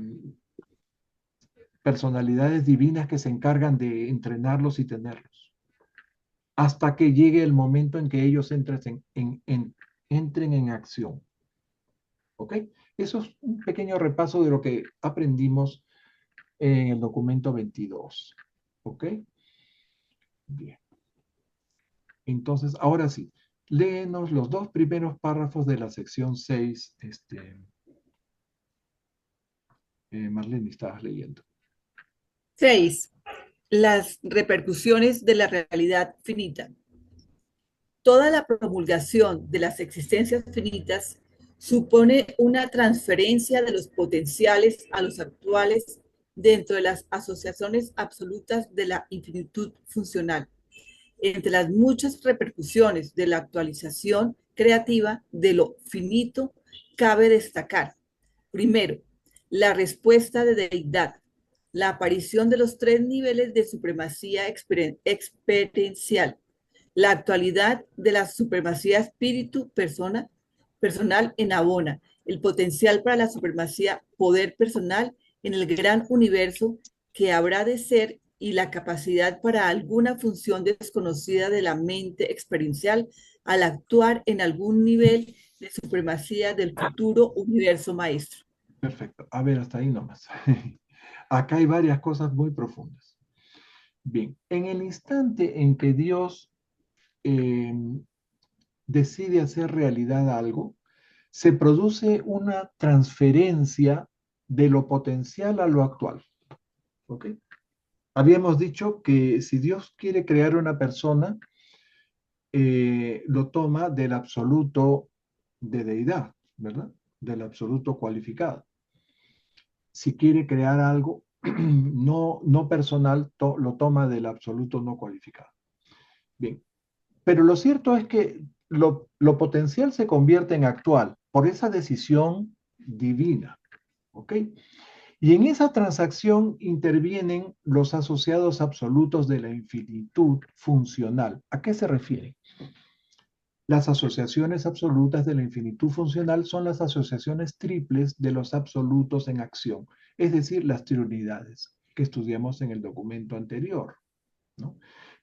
personalidades divinas que se encargan de entrenarlos y tenerlos, hasta que llegue el momento en que ellos entren en acción. ¿Ok? Eso es un pequeño repaso de lo que aprendimos en el documento 22. ¿Ok? Bien. Entonces, ahora sí, léenos los dos primeros párrafos de la sección 6. Marlene, estabas leyendo. 6. Las repercusiones de la realidad finita. Toda la promulgación de las existencias finitas supone una transferencia de los potenciales a los actuales dentro de las asociaciones absolutas de la infinitud funcional. Entre las muchas repercusiones de la actualización creativa de lo finito, cabe destacar, primero, la respuesta de deidad, la aparición de los 3 niveles de supremacía experiencial, la actualidad de la supremacía personal en Abona, el potencial para la supremacía poder personal en el gran universo que habrá de ser y la capacidad para alguna función desconocida de la mente experiencial al actuar en algún nivel de supremacía del futuro universo maestro. Perfecto. A ver, hasta ahí nomás. Acá hay varias cosas muy profundas. Bien, en el instante en que Dios decide hacer realidad algo, se produce una transferencia de lo potencial a lo actual. ¿Ok? Habíamos dicho que si Dios quiere crear una persona, lo toma del absoluto de deidad, ¿verdad? Del absoluto cualificado. Si quiere crear algo no personal, lo toma del absoluto no cualificado. Bien, pero lo cierto es que lo potencial se convierte en actual por esa decisión divina, ¿ok? Y en esa transacción intervienen los asociados absolutos de la infinitud funcional. ¿A qué se refiere? Las asociaciones absolutas de la infinitud funcional son las asociaciones triples de los absolutos en acción, es decir, las triunidades que estudiamos en el documento anterior, ¿no?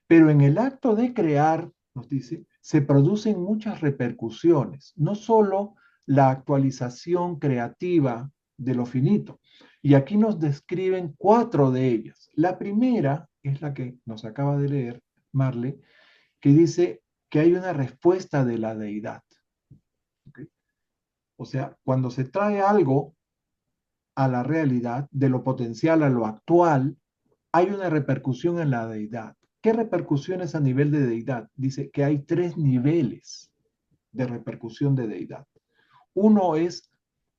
Pero en el acto de crear, nos dice, se producen muchas repercusiones, no solo la actualización creativa de lo finito. Y aquí nos describen 4 de ellas. La primera es la que nos acaba de leer Marle, que dice que hay una respuesta de la deidad. ¿Okay? O sea, cuando se trae algo a la realidad, de lo potencial a lo actual, hay una repercusión en la deidad. ¿Qué repercusiones a nivel de deidad? Dice que hay 3 niveles de repercusión de deidad. Uno es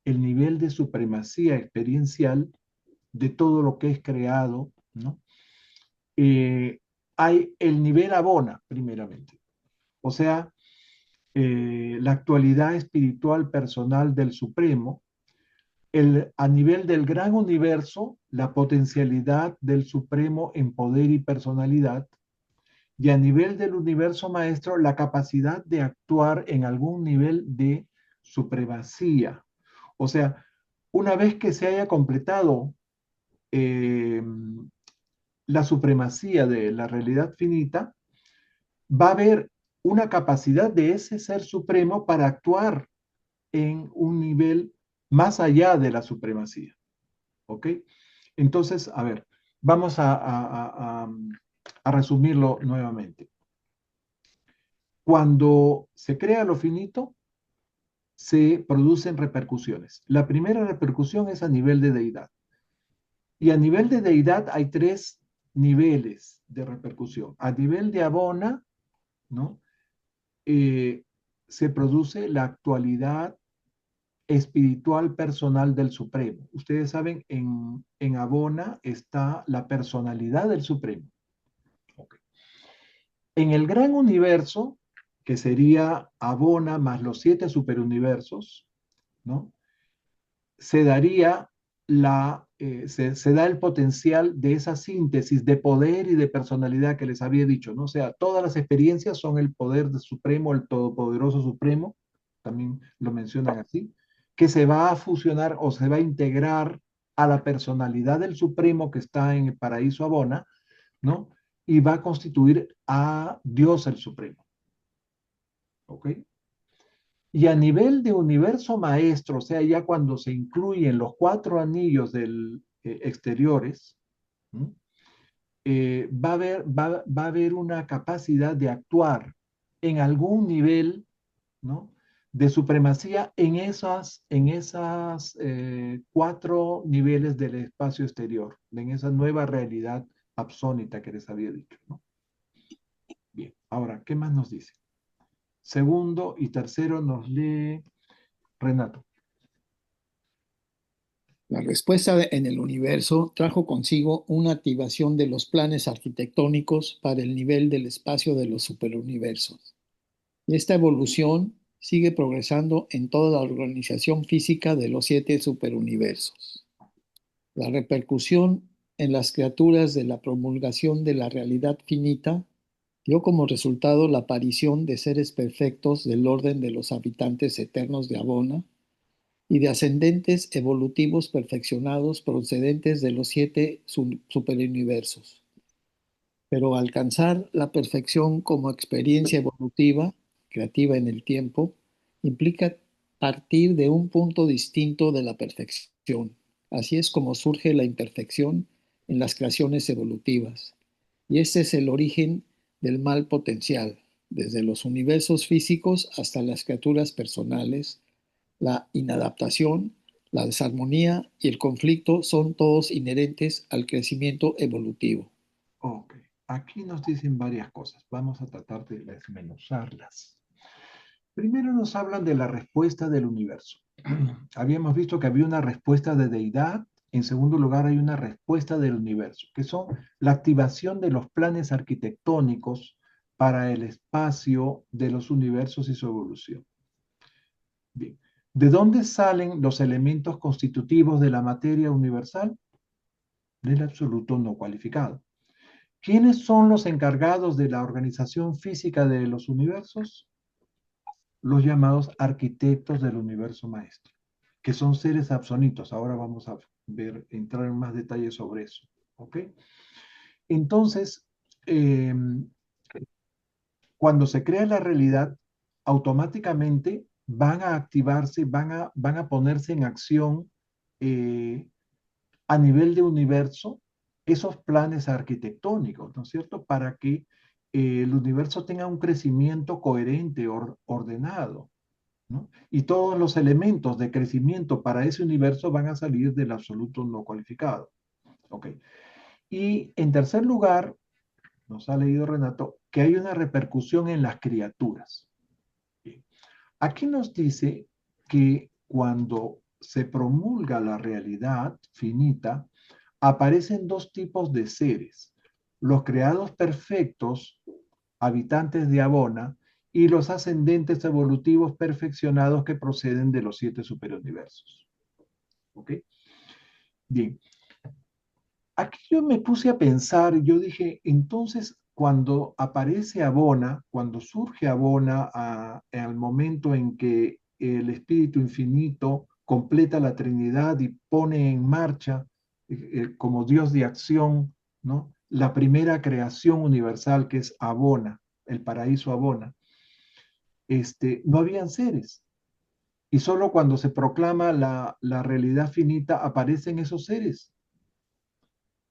el nivel de supremacía experiencial de todo lo que es creado, ¿no? Hay el nivel Abona, primeramente. O sea, la actualidad espiritual personal del Supremo, a nivel del gran universo, la potencialidad del Supremo en poder y personalidad, y a nivel del universo maestro, la capacidad de actuar en algún nivel de supremacía. O sea, una vez que se haya completado la supremacía de la realidad finita, va a haber una capacidad de ese ser supremo para actuar en un nivel más allá de la supremacía. ¿Ok? Entonces, a ver, vamos a resumirlo nuevamente. Cuando se crea lo finito, se producen repercusiones. La primera repercusión es a nivel de deidad. Y a nivel de deidad hay tres niveles de repercusión. A nivel de Abona, ¿no? Se produce la actualidad espiritual personal del Supremo. Ustedes saben, en Abona está la personalidad del Supremo. Okay. En el gran universo, que sería Abona más los 7 superuniversos, ¿no? Se daría se da el potencial de esa síntesis de poder y de personalidad que les había dicho, ¿no? O sea, todas las experiencias son el poder del Supremo, el Todopoderoso Supremo, también lo mencionan así, que se va a fusionar o se va a integrar a la personalidad del Supremo que está en el paraíso Abona, ¿no? Y va a constituir a Dios el Supremo. ¿Ok? Y a nivel de universo maestro, o sea, ya cuando se incluyen los 4 anillos del exteriores, ¿no? Va a haber una capacidad de actuar en algún nivel, ¿no? De supremacía en esas 4 niveles del espacio exterior, en esa nueva realidad absónita que les había dicho, ¿no? Bien, ahora, ¿qué más nos dice? Segundo y tercero nos lee Renato. La respuesta en el universo trajo consigo una activación de los planes arquitectónicos para el nivel del espacio de los superuniversos. Y esta evolución sigue progresando en toda la organización física de los 7 superuniversos. La repercusión en las criaturas de la promulgación de la realidad finita dio como resultado la aparición de seres perfectos del orden de los habitantes eternos de Abona y de ascendentes evolutivos perfeccionados procedentes de los 7 superuniversos. Pero alcanzar la perfección como experiencia evolutiva, creativa en el tiempo, implica partir de un punto distinto de la perfección. Así es como surge la imperfección en las creaciones evolutivas. Y este es el origen del mal potencial, desde los universos físicos hasta las criaturas personales. La inadaptación, la desarmonía y el conflicto son todos inherentes al crecimiento evolutivo. Ok, aquí nos dicen varias cosas. Vamos a tratar de desmenuzarlas. Primero nos hablan de la respuesta del universo. Habíamos visto que había una respuesta de deidad. En segundo lugar, hay una respuesta del universo, que son la activación de los planes arquitectónicos para el espacio de los universos y su evolución. Bien. ¿De dónde salen los elementos constitutivos de la materia universal? Del absoluto no cualificado. ¿Quiénes son los encargados de la organización física de los universos? Los llamados arquitectos del universo maestro, que son seres absonitos. Ahora vamos a entrar en más detalles sobre eso. ¿Ok? Entonces, cuando se crea la realidad, automáticamente van a activarse, van a ponerse en acción a nivel de universo esos planes arquitectónicos, ¿no es cierto? Para que el universo tenga un crecimiento coherente, ordenado, ¿no? Y todos los elementos de crecimiento para ese universo van a salir del absoluto no cualificado. ¿Ok? Y en tercer lugar, nos ha leído Renato, que hay una repercusión en las criaturas. Bien. Aquí nos dice que cuando se promulga la realidad finita, aparecen 2 tipos de seres: los creados perfectos, habitantes de Abona, y los ascendentes evolutivos perfeccionados que proceden de los 7 superuniversos. ¿Ok? Bien. Aquí yo me puse a pensar y yo dije, entonces, cuando aparece Abona, cuando surge Abona al momento en que el Espíritu Infinito completa la Trinidad y pone en marcha como Dios de acción, ¿no? La primera creación universal que es Abona, el paraíso Abona, no habían seres. Y solo cuando se proclama la realidad finita aparecen esos seres.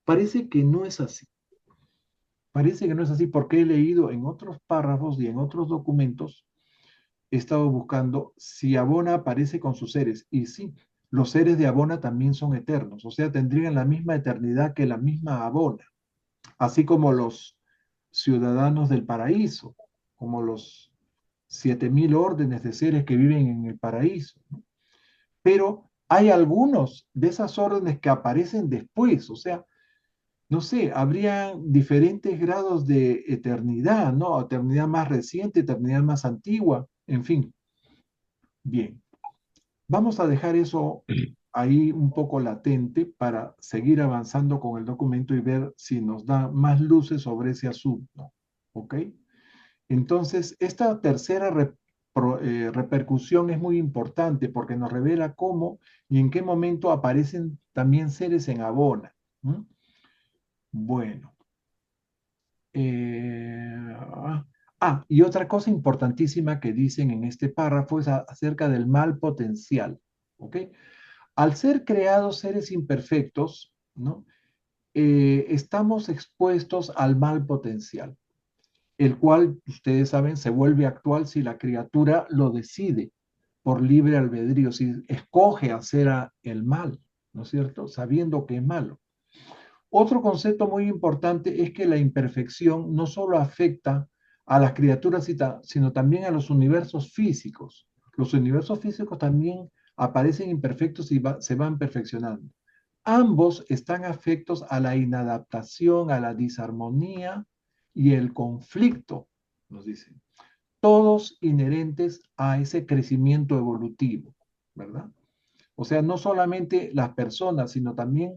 Parece que no es así. Parece que no es así porque he leído en otros párrafos y en otros documentos he estado buscando si Abona aparece con sus seres. Y sí, los seres de Abona también son eternos, o sea, tendrían la misma eternidad que la misma Abona, así como los ciudadanos del paraíso, como los 7000 órdenes de seres que viven en el paraíso, ¿no? Pero hay algunos de esas órdenes que aparecen después, o sea, no sé, habría diferentes grados de eternidad, ¿no? Eternidad más reciente, eternidad más antigua, en fin. Bien, vamos a dejar eso ahí un poco latente para seguir avanzando con el documento y ver si nos da más luces sobre ese asunto, ¿ok? Entonces, esta tercera repercusión es muy importante porque nos revela cómo y en qué momento aparecen también seres en Abona. ¿M? Bueno. Y otra cosa importantísima que dicen en este párrafo es acerca del mal potencial. ¿Ok? Al ser creados seres imperfectos, ¿no? Estamos expuestos al mal potencial, el cual, ustedes saben, se vuelve actual si la criatura lo decide por libre albedrío, si escoge hacer el mal, ¿no es cierto? Sabiendo que es malo. Otro concepto muy importante es que la imperfección no solo afecta a las criaturas, sino también a los universos físicos. Los universos físicos también aparecen imperfectos y se van perfeccionando. Ambos están afectos a la inadaptación, a la disarmonía y el conflicto, nos dicen. Todos inherentes a ese crecimiento evolutivo, ¿verdad? O sea, no solamente las personas, sino también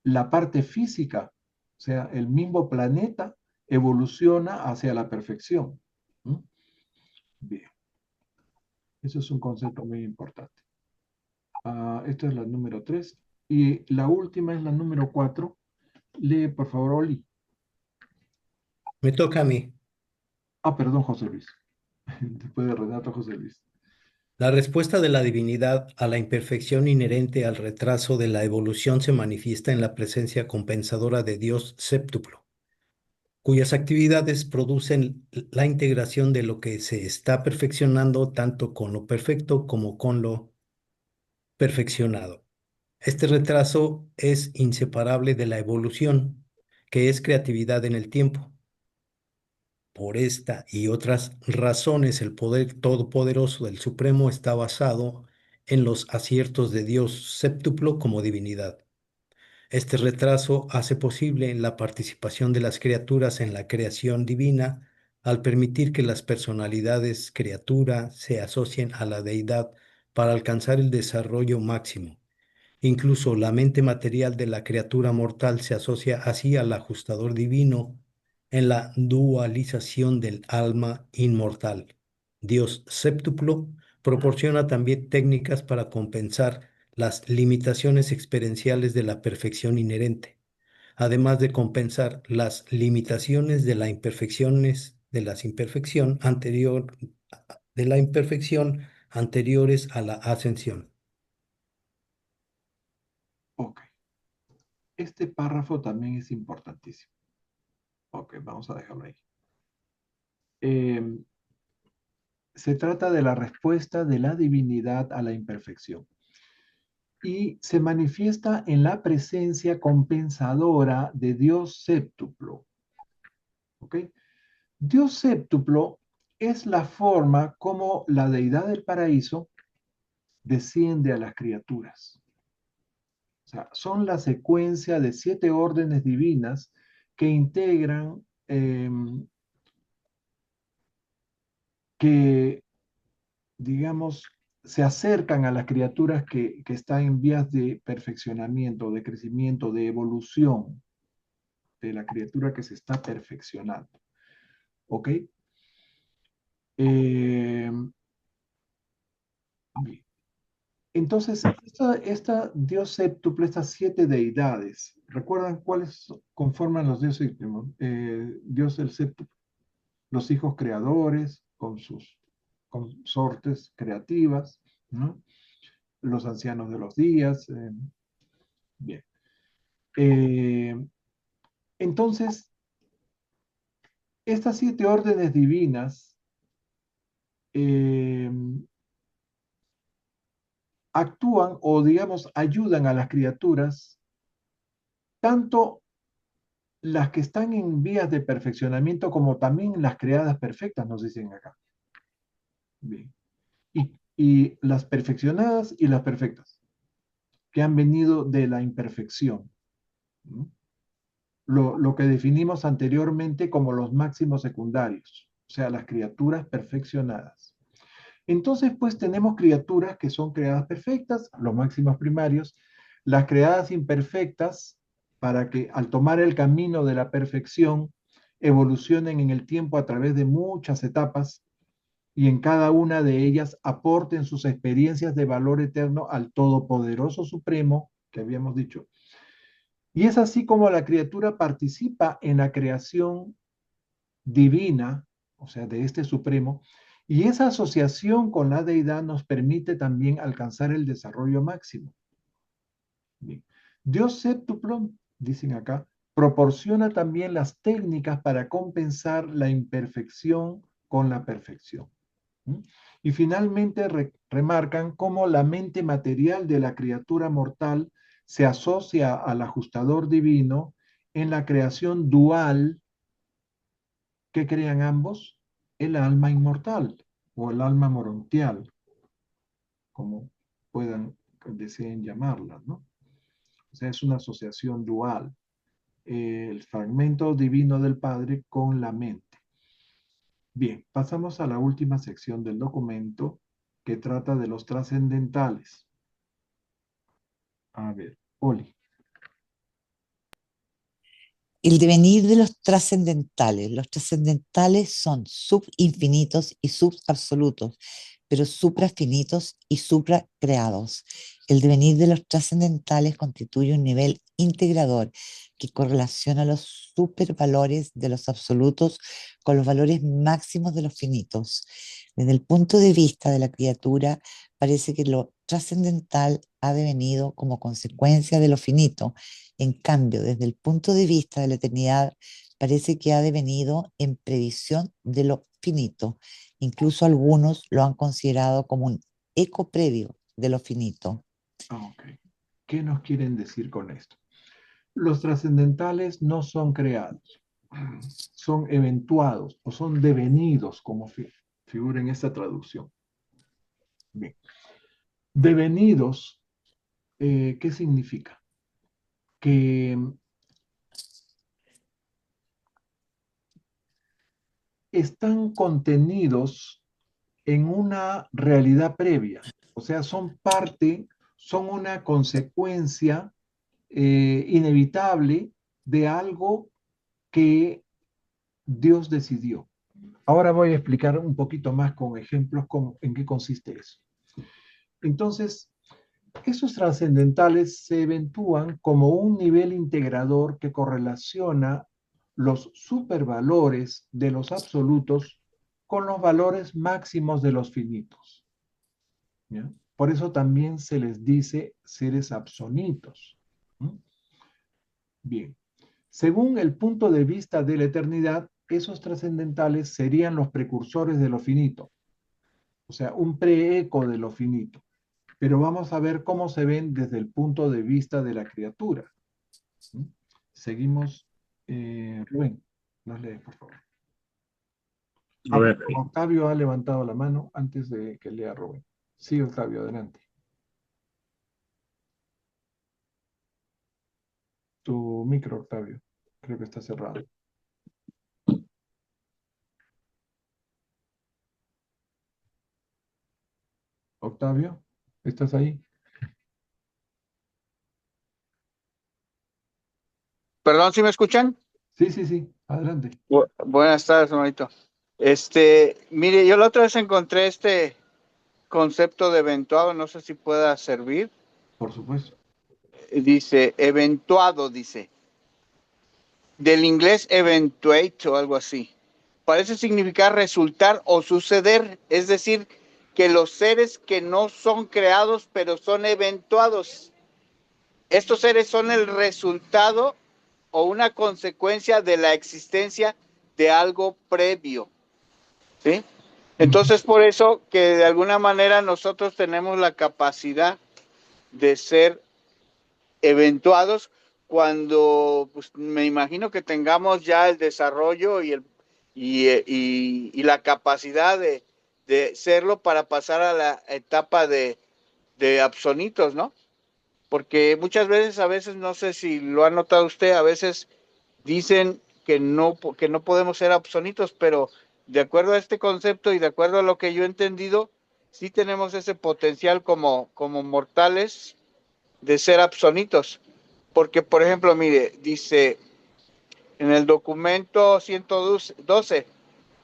la parte física, o sea, el mismo planeta evoluciona hacia la perfección. ¿Mm? Bien, eso es un concepto muy importante. Esta es la número 3. Y la última es la número 4. Lee, por favor, Oli. Me toca a mí. Perdón, José Luis. Después de Renato, José Luis. La respuesta de la divinidad a la imperfección inherente al retraso de la evolución se manifiesta en la presencia compensadora de Dios séptuplo, cuyas actividades producen la integración de lo que se está perfeccionando tanto con lo perfecto como con lo perfeccionado. Este retraso es inseparable de la evolución, que es creatividad en el tiempo. Por esta y otras razones, el poder todopoderoso del Supremo está basado en los aciertos de Dios séptuplo como divinidad. Este retraso hace posible la participación de las criaturas en la creación divina al permitir que las personalidades criatura se asocien a la deidad para alcanzar el desarrollo máximo. Incluso la mente material de la criatura mortal se asocia así al ajustador divino en la dualización del alma inmortal. Dios séptuplo proporciona también técnicas para compensar las limitaciones experienciales de la perfección inherente, además de compensar las limitaciones de la imperfección anteriores a la ascensión. Ok. Este párrafo también es importantísimo. Ok, vamos a dejarlo ahí. Se trata de la respuesta de la divinidad a la imperfección y se manifiesta en la presencia compensadora de Dios séptuplo. ¿Ok? Dios séptuplo es la forma como la deidad del paraíso desciende a las criaturas. O sea, son la secuencia de 7 órdenes divinas que integran, que, digamos, se acercan a las criaturas que están en vías de perfeccionamiento, de crecimiento, de evolución de la criatura que se está perfeccionando. ¿Ok? Bien. Entonces, esta Dios séptuple, estas 7 deidades, ¿recuerdan cuáles conforman los dioses? Dios el séptuple, los hijos creadores con sus consortes creativas, ¿no? Los ancianos de los días. Bien. Entonces, estas 7 órdenes divinas eh, actúan o, digamos, ayudan a las criaturas, tanto las que están en vías de perfeccionamiento como también las creadas perfectas, nos dicen acá. Bien. Y las perfeccionadas y las perfectas, que han venido de la imperfección. ¿No? Lo que definimos anteriormente como los máximos secundarios, o sea, las criaturas perfeccionadas. Entonces, pues tenemos criaturas que son creadas perfectas, los máximos primarios, las creadas imperfectas, para que al tomar el camino de la perfección, evolucionen en el tiempo a través de muchas etapas y en cada una de ellas aporten sus experiencias de valor eterno al Todopoderoso Supremo, que habíamos dicho. Y es así como la criatura participa en la creación divina, o sea, de este Supremo, y esa asociación con la deidad nos permite también alcanzar el desarrollo máximo. Bien. Dios séptuplo, dicen acá, proporciona también las técnicas para compensar la imperfección con la perfección. ¿Mm? Y finalmente remarcan cómo la mente material de la criatura mortal se asocia al ajustador divino en la creación dual que crean ambos, el alma inmortal o el alma morontial, como puedan, deseen llamarla, ¿no? O sea, es una asociación dual, el fragmento divino del Padre con la mente. Bien, pasamos a la última sección del documento que trata de los trascendentales. A ver, Oli. El devenir de los trascendentales. Los trascendentales son subinfinitos y subabsolutos, pero suprafinitos y supracreados. El devenir de los trascendentales constituye un nivel integrador que correlaciona los supervalores de los absolutos con los valores máximos de los finitos. Desde el punto de vista de la criatura, parece que lo trascendental ha devenido como consecuencia de lo finito. En cambio, desde el punto de vista de la eternidad, parece que ha devenido en previsión de lo finito. Incluso algunos lo han considerado como un eco previo de lo finito. Ok. ¿Qué nos quieren decir con esto? Los trascendentales no son creados, son eventuados o son devenidos, como figura en esta traducción. Bien. Devenidos, ¿qué significa? Que están contenidos en una realidad previa, o sea, son parte, son una consecuencia inevitable de algo que Dios decidió. Ahora voy a explicar un poquito más con ejemplos en qué consiste eso. Entonces, esos trascendentales se eventúan como un nivel integrador que correlaciona los supervalores de los absolutos con los valores máximos de los finitos. ¿Ya? Por eso también se les dice seres absonitos. ¿Mm? Bien, según el punto de vista de la eternidad, esos trascendentales serían los precursores de lo finito, o sea, un preeco de lo finito. Pero vamos a ver cómo se ven desde el punto de vista de la criatura. ¿Mm? Seguimos. Rubén, nos lees, por favor. A ver, Octavio ha levantado la mano antes de que lea Rubén. Sí, Octavio, adelante. Tu micro, Octavio. Creo que está cerrado. Octavio, ¿estás ahí? Perdón, ¿sí me escuchan? Sí, sí, sí. Adelante. Buenas tardes, hermanito. Mire, yo la otra vez encontré este concepto de eventuado, no sé si pueda servir. Por supuesto. Dice, eventuado, dice. Del inglés eventuate o algo así. Parece significar resultar o suceder, es decir, que los seres que no son creados, pero son eventuados. Estos seres son el resultado o una consecuencia de la existencia de algo previo, ¿sí? Entonces, por eso que de alguna manera nosotros tenemos la capacidad de ser eventuados cuando, pues, me imagino que tengamos ya el desarrollo y la capacidad de serlo para pasar a la etapa de absonitos, ¿no? Porque muchas veces, a veces, no sé si lo ha notado usted, a veces dicen que no podemos ser absonitos, pero de acuerdo a este concepto y de acuerdo a lo que yo he entendido, sí tenemos ese potencial como mortales de ser absonitos. Porque, por ejemplo, mire, dice en el documento 112,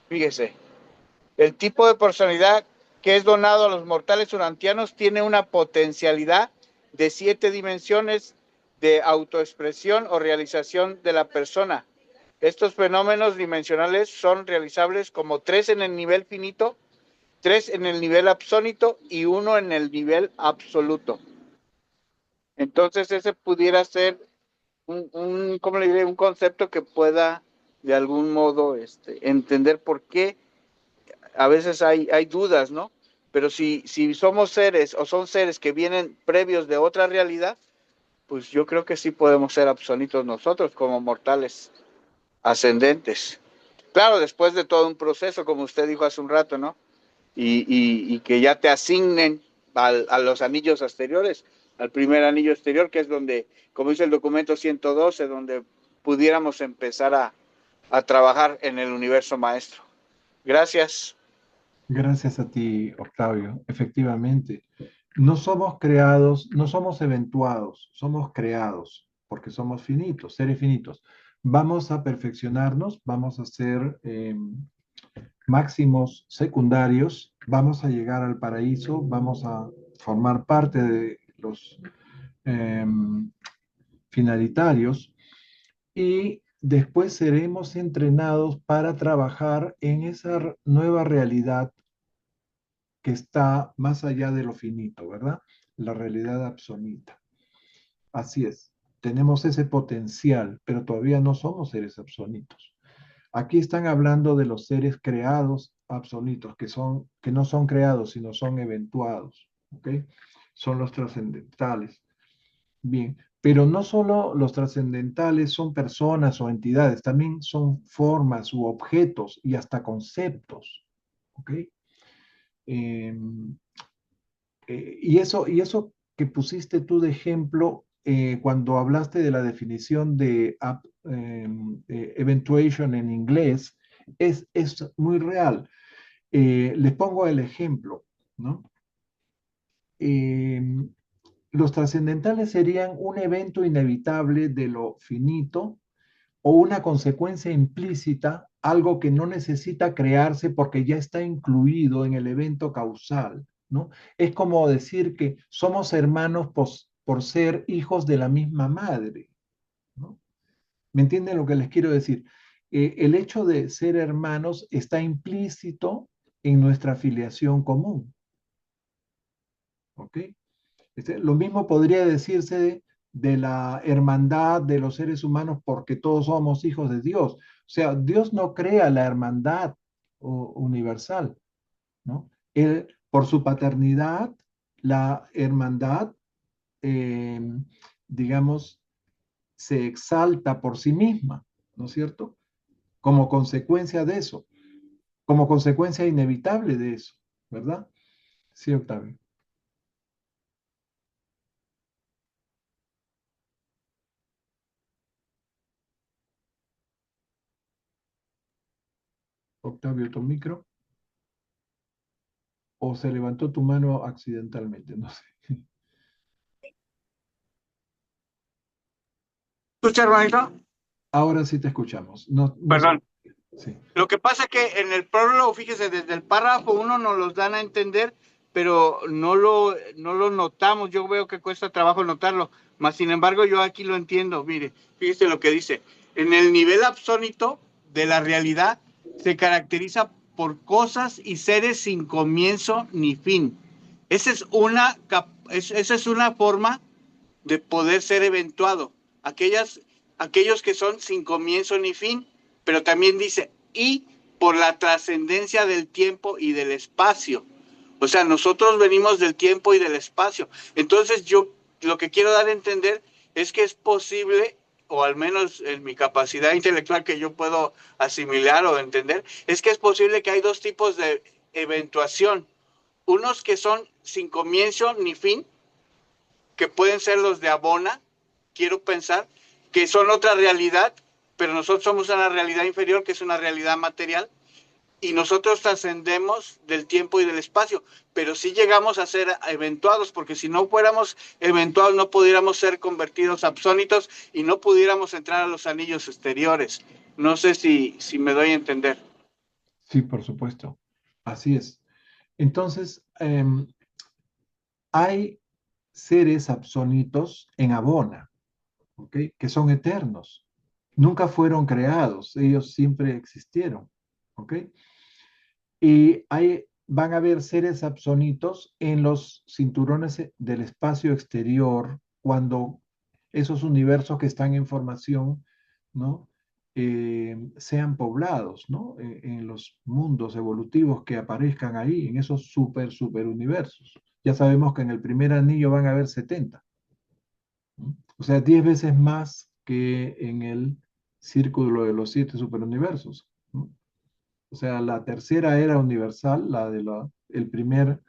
fíjese, el tipo de personalidad que es donado a los mortales urantianos tiene una potencialidad de 7 dimensiones de autoexpresión o realización de la persona. Estos fenómenos dimensionales son realizables como 3 en el nivel finito, 3 en el nivel absónito y 1 en el nivel absoluto. Entonces ese pudiera ser ¿cómo le diré? Un concepto que pueda de algún modo entender por qué a veces hay dudas, ¿no? Pero si somos seres o son seres que vienen previos de otra realidad, pues yo creo que sí podemos ser absonitos nosotros como mortales ascendentes. Claro, después de todo un proceso, como usted dijo hace un rato, ¿no? Y que ya te asignen a los anillos exteriores, al primer anillo exterior, que es donde, como dice el documento 112, donde pudiéramos empezar a trabajar en el universo maestro. Gracias. Gracias a ti, Octavio. Efectivamente, no somos creados, no somos eventuados, somos creados, porque somos finitos, seres finitos. Vamos a perfeccionarnos, vamos a ser máximos secundarios, vamos a llegar al paraíso, vamos a formar parte de los finalitarios y después seremos entrenados para trabajar en esa nueva realidad que está más allá de lo finito, ¿verdad? La realidad absoluta. Así es, tenemos ese potencial, pero todavía no somos seres absolutos. Aquí están hablando de los seres creados absolutos, que no son creados, sino son eventuados, ¿ok? Son los trascendentales. Bien, pero no solo los trascendentales son personas o entidades, también son formas u objetos y hasta conceptos, ¿ok? Y eso que pusiste tú de ejemplo cuando hablaste de la definición de eventuation en inglés, es muy real. Les pongo el ejemplo, ¿no? Los trascendentales serían un evento inevitable de lo finito o una consecuencia implícita, algo que no necesita crearse porque ya está incluido en el evento causal, ¿no? Es como decir que somos hermanos por ser hijos de la misma madre, ¿no? ¿Me entienden lo que les quiero decir? El hecho de ser hermanos está implícito en nuestra filiación común, ¿ok? Lo mismo podría decirse de la hermandad de los seres humanos porque todos somos hijos de Dios. O sea, Dios no crea la hermandad universal, ¿no? Él, por su paternidad, la hermandad, eh, digamos, se exalta por sí misma, ¿no es cierto? Como consecuencia de eso, como consecuencia inevitable de eso, ¿verdad? Sí, Octavio. Octavio, tu micro. ¿O se levantó tu mano accidentalmente? No sé. ¿Escucha, hermanito? Ahora sí te escuchamos. No Perdón. Sí. Lo que pasa es que en el prólogo, fíjese, desde el párrafo 1 nos los dan a entender, pero no lo notamos. Yo veo que cuesta trabajo notarlo, mas sin embargo yo aquí lo entiendo. Mire, fíjese lo que dice. En el nivel absónito de la realidad se caracteriza por cosas y seres sin comienzo ni fin. Esa es una forma de poder ser eventuado. Aquellos que son sin comienzo ni fin, pero también dice, y por la trascendencia del tiempo y del espacio. O sea, nosotros venimos del tiempo y del espacio. Entonces yo lo que quiero dar a entender es que es posible, o al menos en mi capacidad intelectual que yo puedo asimilar o entender, es que es posible que hay dos tipos de eventuación. Unos que son sin comienzo ni fin, que pueden ser los de Abona, quiero pensar, que son otra realidad, pero nosotros somos una realidad inferior, que es una realidad material, y nosotros trascendemos del tiempo y del espacio, pero sí llegamos a ser eventuados, porque si no fuéramos eventuados no pudiéramos ser convertidos absónitos y no pudiéramos entrar a los anillos exteriores. No sé si me doy a entender. Sí, por supuesto. Así es. Entonces, hay seres absónitos en Abona, ¿ok? Que son eternos. Nunca fueron creados, ellos siempre existieron, ¿ok? Y van a haber seres absónitos en los cinturones del espacio exterior cuando esos universos que están en formación, ¿no? Sean poblados, ¿no? En los mundos evolutivos que aparezcan ahí, en esos super universos. Ya sabemos que en el primer anillo van a haber 70, ¿no? O sea, 10 veces más que en el círculo de los 7 superuniversos, ¿no? O sea, la tercera era universal, el primer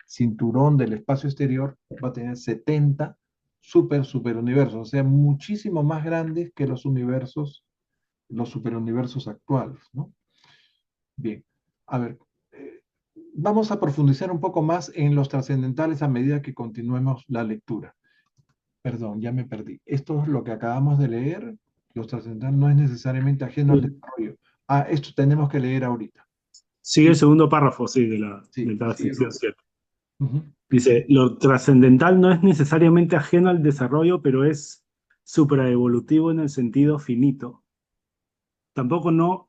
cinturón del espacio exterior, va a tener 70 superuniversos, o sea, muchísimo más grandes que los superuniversos actuales, ¿no? Bien, a ver, vamos a profundizar un poco más en los trascendentales a medida que continuemos la lectura. Perdón, ya me perdí. Esto es lo que acabamos de leer. Los trascendentales no es necesariamente ajeno al desarrollo. Esto tenemos que leer ahorita. Sigue el segundo párrafo, sí, de Sí, la sí. sección 7. Ujú. Dice, lo trascendental no es necesariamente ajeno al desarrollo, pero es supraevolutivo en el sentido finito. Tampoco no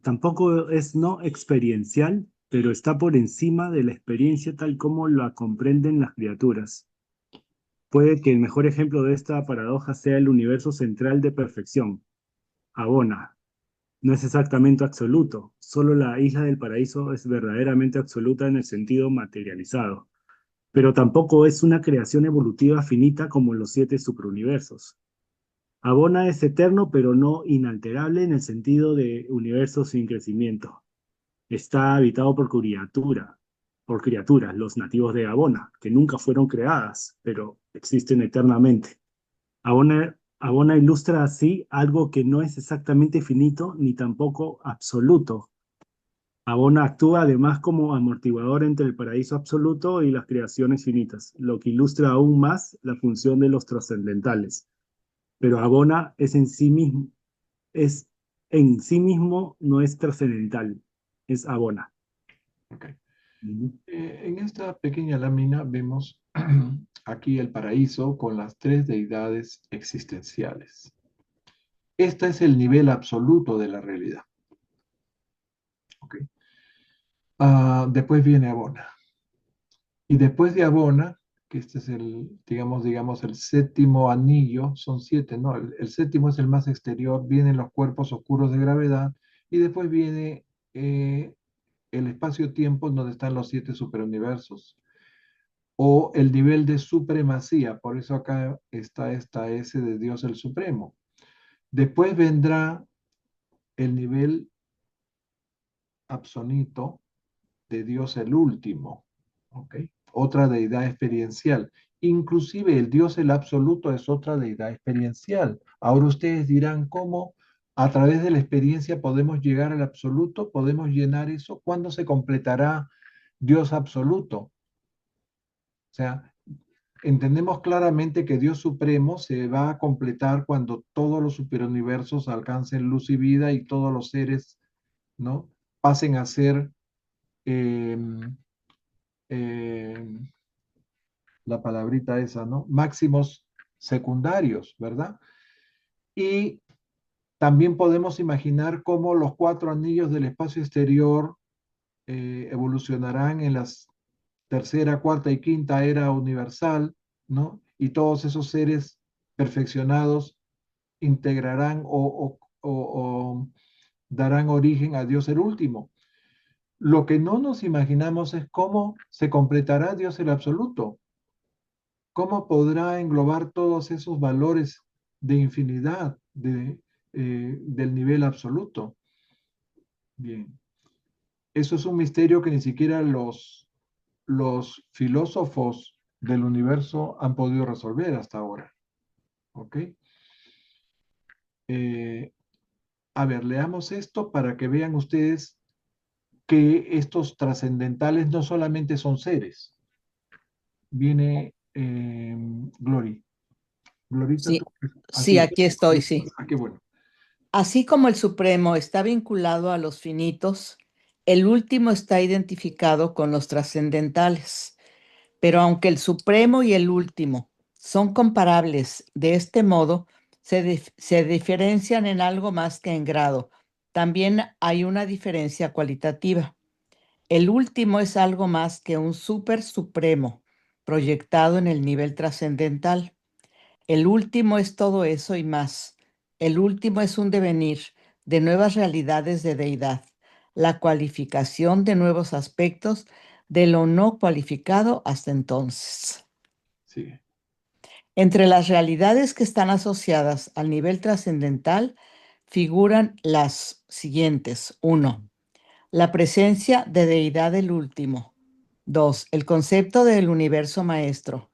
tampoco es no experiencial, pero está por encima de la experiencia tal como la comprenden las criaturas. Puede que el mejor ejemplo de esta paradoja sea el universo central de perfección, Abona. No es exactamente absoluto, solo la isla del paraíso es verdaderamente absoluta en el sentido materializado, pero tampoco es una creación evolutiva finita como los 7 superuniversos. Abona es eterno, pero no inalterable en el sentido de universo sin crecimiento. Está habitado por criaturas, los nativos de Abona, que nunca fueron creadas, pero existen eternamente. Abona ilustra así algo que no es exactamente finito ni tampoco absoluto. Abona actúa además como amortiguador entre el paraíso absoluto y las creaciones finitas, lo que ilustra aún más la función de los trascendentales. Pero Abona es en sí mismo no es trascendental, es Abona. Okay. Ujú. En esta pequeña lámina vemos aquí el paraíso con las 3 deidades existenciales. Este es el nivel absoluto de la realidad. Okay. Después viene Abona. Y después de Abona, que este es digamos, el séptimo anillo, son 7, ¿no? El séptimo es el más exterior, vienen los cuerpos oscuros de gravedad, y después viene el espacio-tiempo, donde están los 7 superuniversos, o el nivel de supremacía, por eso acá está esta S de Dios el Supremo. Después vendrá el nivel absonito de Dios el Último, ¿ok? Otra deidad experiencial. Inclusive el Dios el Absoluto es otra deidad experiencial. Ahora ustedes dirán, ¿cómo a través de la experiencia podemos llegar al absoluto? ¿Podemos llenar eso? ¿Cuándo se completará Dios absoluto? O sea, entendemos claramente que Dios Supremo se va a completar cuando todos los superuniversos alcancen luz y vida y todos los seres, ¿no? Pasen a ser la palabrita esa, ¿no? Máximos secundarios, ¿verdad? Y también podemos imaginar cómo los 4 anillos del espacio exterior evolucionarán en las tercera, cuarta y quinta era universal, ¿no? Y todos esos seres perfeccionados integrarán o darán origen a Dios el último. Lo que no nos imaginamos es cómo se completará Dios el absoluto. ¿Cómo podrá englobar todos esos valores de infinidad del nivel absoluto? Bien, eso es un misterio que ni siquiera los filósofos del universo han podido resolver hasta ahora. ¿Ok? A ver, leamos esto para que vean ustedes que estos trascendentales no solamente son seres. Viene Glory. Glorita, Sí, tú. sí, aquí estoy, sí. Qué bueno. Así como el Supremo está vinculado a los finitos, el último está identificado con los trascendentales. Pero aunque el Supremo y el último son comparables de este modo, se diferencian en algo más que en grado. También hay una diferencia cualitativa. El último es algo más que un super supremo proyectado en el nivel trascendental. El último es todo eso y más. El último es un devenir de nuevas realidades de deidad, la cualificación de nuevos aspectos de lo no cualificado hasta entonces. Sí. Entre las realidades que están asociadas al nivel trascendental figuran las siguientes. 1. La presencia de deidad del último. 2. El concepto del universo maestro.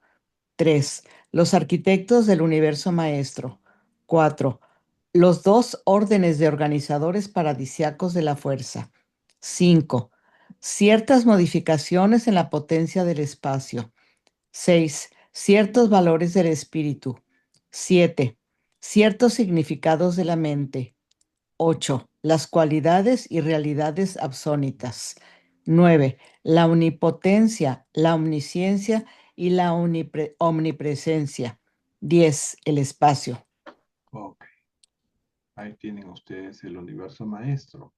3. Los arquitectos del universo maestro. 4. Los dos órdenes de organizadores paradisiacos de la fuerza. 5. Ciertas modificaciones en la potencia del espacio. 6. Ciertos valores del espíritu. 7. Ciertos significados de la mente. 8. Las cualidades y realidades absónitas. 9. La omnipotencia, la omnisciencia y la omnipresencia. 10. El espacio. Ok. Ahí tienen ustedes el universo maestro.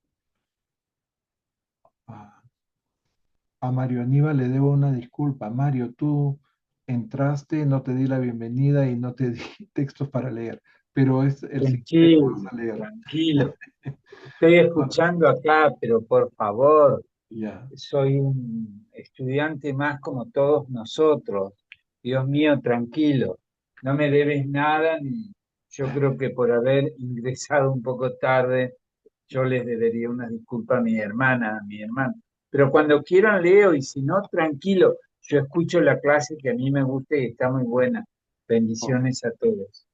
A Mario Aníbal le debo una disculpa. Mario, tú entraste, no te di la bienvenida y no te di textos para leer, pero es el siguiente que vas Tranquilo, a leer. tranquilo. Estoy escuchando acá, pero por favor, Ya. soy un estudiante más como todos nosotros. Dios mío, tranquilo. No me debes nada, ni yo creo que por haber ingresado un poco tarde, yo les debería una disculpa a mi hermana, a mi hermano. Pero cuando quieran leo y si no, tranquilo. Yo escucho la clase que a mí me gusta y está muy buena. Ok. Bendiciones a todos.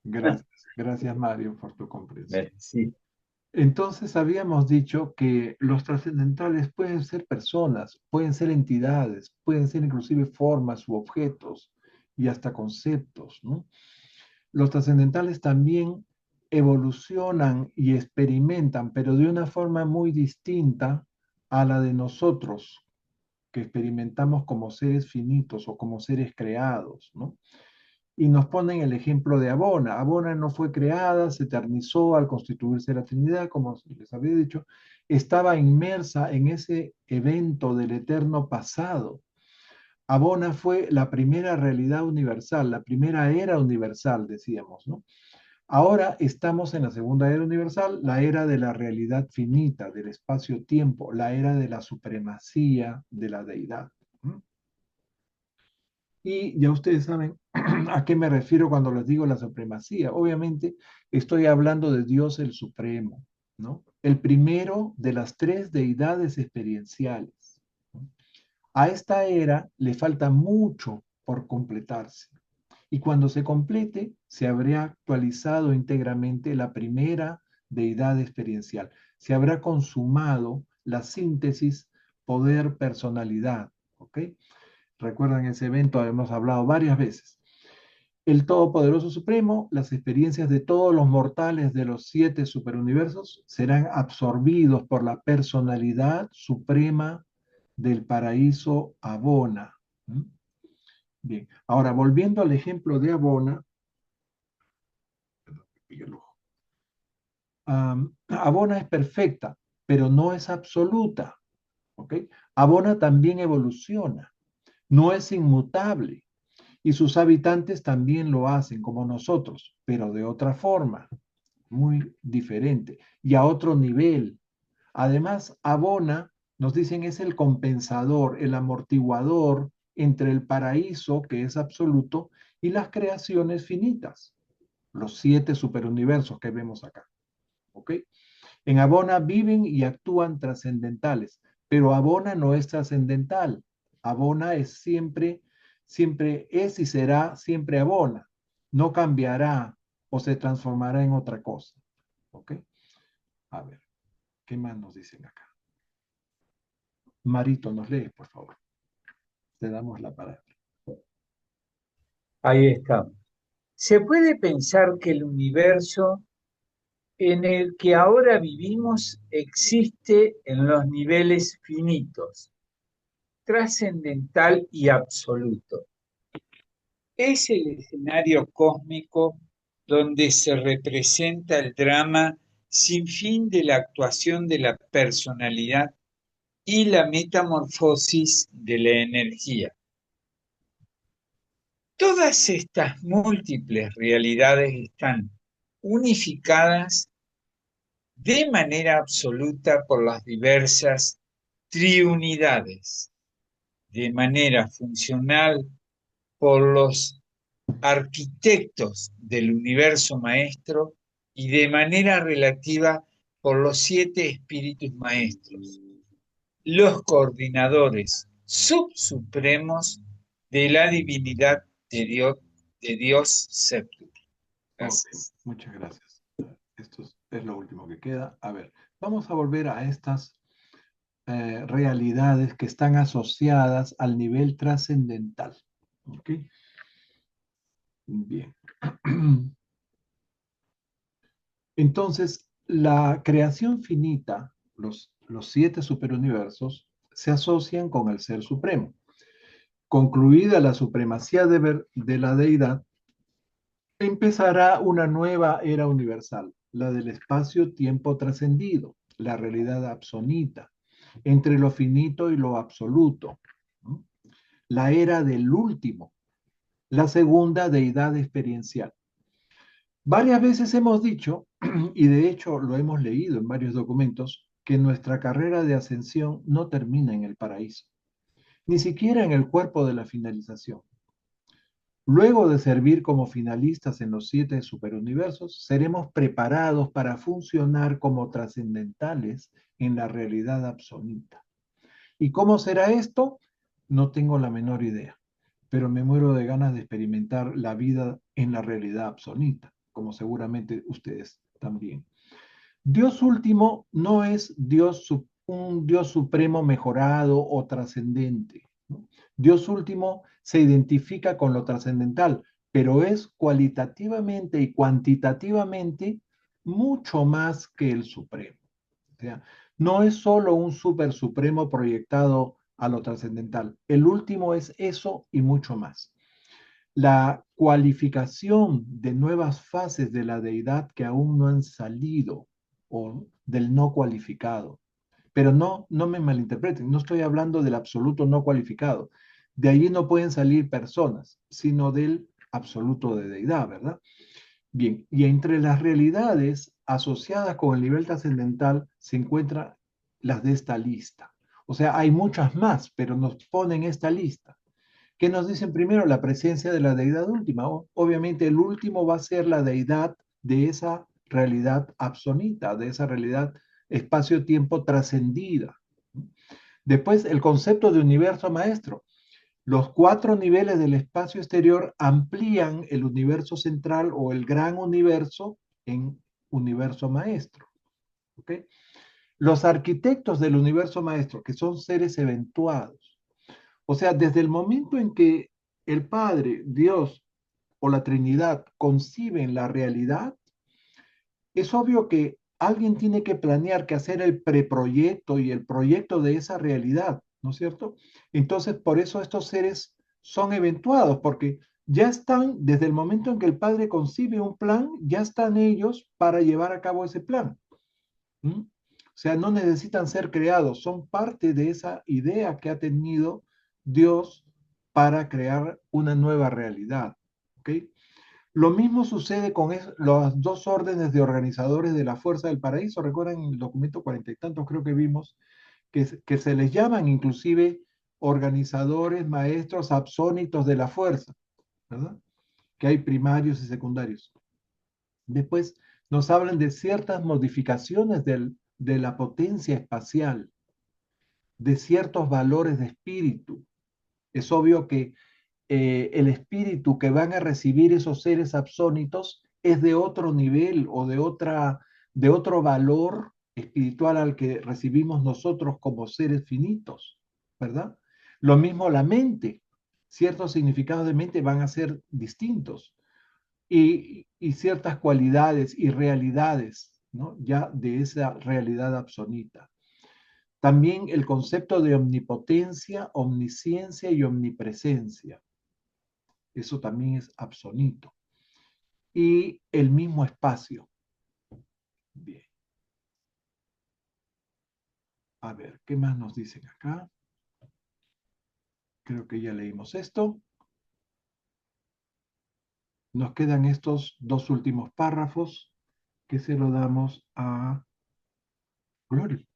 Gracias. Gracias, Mario, por tu comprensión. Sí. Entonces habíamos dicho que los trascendentales pueden ser personas, pueden ser entidades, pueden ser inclusive formas u objetos y hasta conceptos, ¿no? Los trascendentales también evolucionan y experimentan, pero de una forma muy distinta a la de nosotros, que experimentamos como seres finitos o como seres creados, ¿no? Y nos ponen el ejemplo de Abona. Abona no fue creada, se eternizó al constituirse la Trinidad, como les había dicho, estaba inmersa en ese evento del eterno pasado. Abona fue la primera realidad universal, la primera era universal, decíamos, ¿no? Ahora estamos en la segunda era universal, la era de la realidad finita, del espacio-tiempo, la era de la supremacía de la deidad. Y ya ustedes saben a qué me refiero cuando les digo la supremacía. Obviamente estoy hablando de Dios el Supremo, ¿no? El primero de las tres deidades experienciales, ¿no? A esta era le falta mucho por completarse. Y cuando se complete, se habrá actualizado íntegramente la primera deidad experiencial. Se habrá consumado la síntesis poder-personalidad, ¿ok? Recuerdan ese evento, hemos hablado varias veces. El Todopoderoso Supremo, las experiencias de todos los mortales de los 7 superuniversos serán absorbidos por la personalidad suprema del paraíso Abona. ¿Mm? Bien, ahora volviendo al ejemplo de Abona, Abona es perfecta, pero no es absoluta. ¿Ok? Abona también evoluciona, no es inmutable. Y sus habitantes también lo hacen como nosotros, pero de otra forma. muy diferente y a otro nivel. Además, abona, nos dicen, es el compensador, el amortiguador entre el paraíso, que es absoluto, y las creaciones finitas, los 7 superuniversos que vemos acá. ¿Ok? En Abona viven y actúan trascendentales, pero Abona no es trascendental. Abona es siempre, siempre es y será siempre Abona. No cambiará o se transformará en otra cosa. ¿Ok? A ver, ¿qué más nos dicen acá? Marito, nos lee, por favor. Te damos la palabra. Ahí está. Se puede pensar que el universo en el que ahora vivimos existe en los niveles finitos, trascendental y absoluto. Es el escenario cósmico donde se representa el drama sin fin de la actuación de la personalidad y la metamorfosis de la energía. Todas estas múltiples realidades están unificadas de manera absoluta por las diversas triunidades, de manera funcional por los arquitectos del universo maestro y de manera relativa por los 7 espíritus maestros, los coordinadores subsupremos de la divinidad de Dios séptimo. Gracias. Okay, muchas gracias. Esto es lo último que queda. A ver, vamos a volver a estas realidades que están asociadas al nivel trascendental. ¿Ok? Bien. Entonces, la creación finita, los 7 superuniversos, se asocian con el Ser Supremo. Concluida la supremacía de la deidad, empezará una nueva era universal, la del espacio-tiempo trascendido, la realidad absonita, entre lo finito y lo absoluto, ¿no? La era del último, la segunda deidad experiencial. Varias veces hemos dicho, y de hecho lo hemos leído en varios documentos, que nuestra carrera de ascensión no termina en el paraíso, ni siquiera en el cuerpo de la finalización. Luego de servir como finalistas en los 7 superuniversos, seremos preparados para funcionar como trascendentales en la realidad absoluta. ¿Y cómo será esto? No tengo la menor idea, pero me muero de ganas de experimentar la vida en la realidad absoluta, como seguramente ustedes también. Dios último no es un Dios supremo mejorado o trascendente, ¿no? Dios último se identifica con lo trascendental, pero es cualitativamente y cuantitativamente mucho más que el supremo. O sea, no es solo un super supremo proyectado a lo trascendental. El último es eso y mucho más. La cualificación de nuevas fases de la deidad que aún no han salido o del no cualificado. Pero no me malinterpreten, no estoy hablando del absoluto no cualificado. De allí no pueden salir personas, sino del absoluto de deidad, ¿verdad? Bien, y entre las realidades asociadas con el nivel trascendental se encuentran las de esta lista. O sea, hay muchas más, pero nos ponen esta lista. ¿Qué nos dicen primero? La presencia de la deidad última. Obviamente el último va a ser la deidad de esa realidad absonita, de esa realidad espacio-tiempo trascendida. Después, el concepto de universo maestro. Los 4 niveles del espacio exterior amplían el universo central o el gran universo en universo maestro. ¿Ok? Los arquitectos del universo maestro, que son seres eventuados. O sea, desde el momento en que el Padre, Dios o la Trinidad conciben la realidad, es obvio que alguien tiene que planear que hacer el preproyecto y el proyecto de esa realidad, ¿no es cierto? Entonces, por eso estos seres son eventuados, porque ya están, desde el momento en que el Padre concibe un plan, ya están ellos para llevar a cabo ese plan. ¿Mm? O sea, no necesitan ser creados, son parte de esa idea que ha tenido Dios para crear una nueva realidad. ¿Ok? Lo mismo sucede con las dos órdenes de organizadores de la Fuerza del Paraíso. Recuerdan en el documento 40 y tantos, creo que vimos, que se les llaman inclusive organizadores, maestros absónitos de la fuerza, ¿verdad? Que hay primarios y secundarios. Después nos hablan de ciertas modificaciones de la potencia espacial, de ciertos valores de espíritu. Es obvio que el espíritu que van a recibir esos seres absónitos es de otro nivel o de otro valor espiritual al que recibimos nosotros como seres finitos, ¿verdad? Lo mismo la mente. Ciertos significados de mente van a ser distintos y ciertas cualidades y realidades, ¿no? Ya de esa realidad absonita. También el concepto de omnipotencia, omnisciencia y omnipresencia. Eso también es absonito. Y el mismo espacio. Bien. A ver, ¿qué más nos dicen acá? Creo que ya leímos esto. Nos quedan estos dos últimos párrafos que se lo damos a Gloria.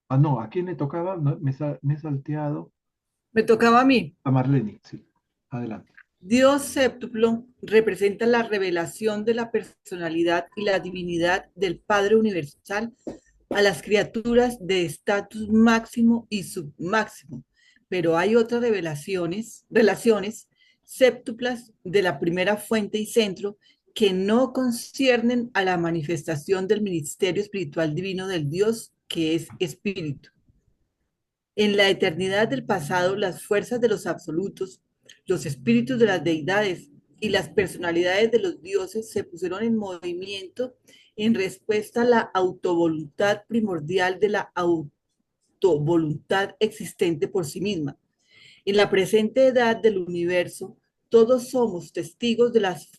Ah, no, ¿a quién le tocaba? No, me he salteado. Me tocaba a mí. A Marlene, sí. Adelante. Dios séptuplo representa la revelación de la personalidad y la divinidad del Padre Universal a las criaturas de estatus máximo y submáximo, pero hay otras relaciones séptuplas de la primera fuente y centro que no conciernen a la manifestación del ministerio espiritual divino del Dios que es espíritu. En la eternidad del pasado, las fuerzas de los absolutos, los espíritus de las deidades y las personalidades de los dioses se pusieron en movimiento en respuesta a la autovoluntad primordial de la autovoluntad existente por sí misma. En la presente edad del universo, todos somos testigos de las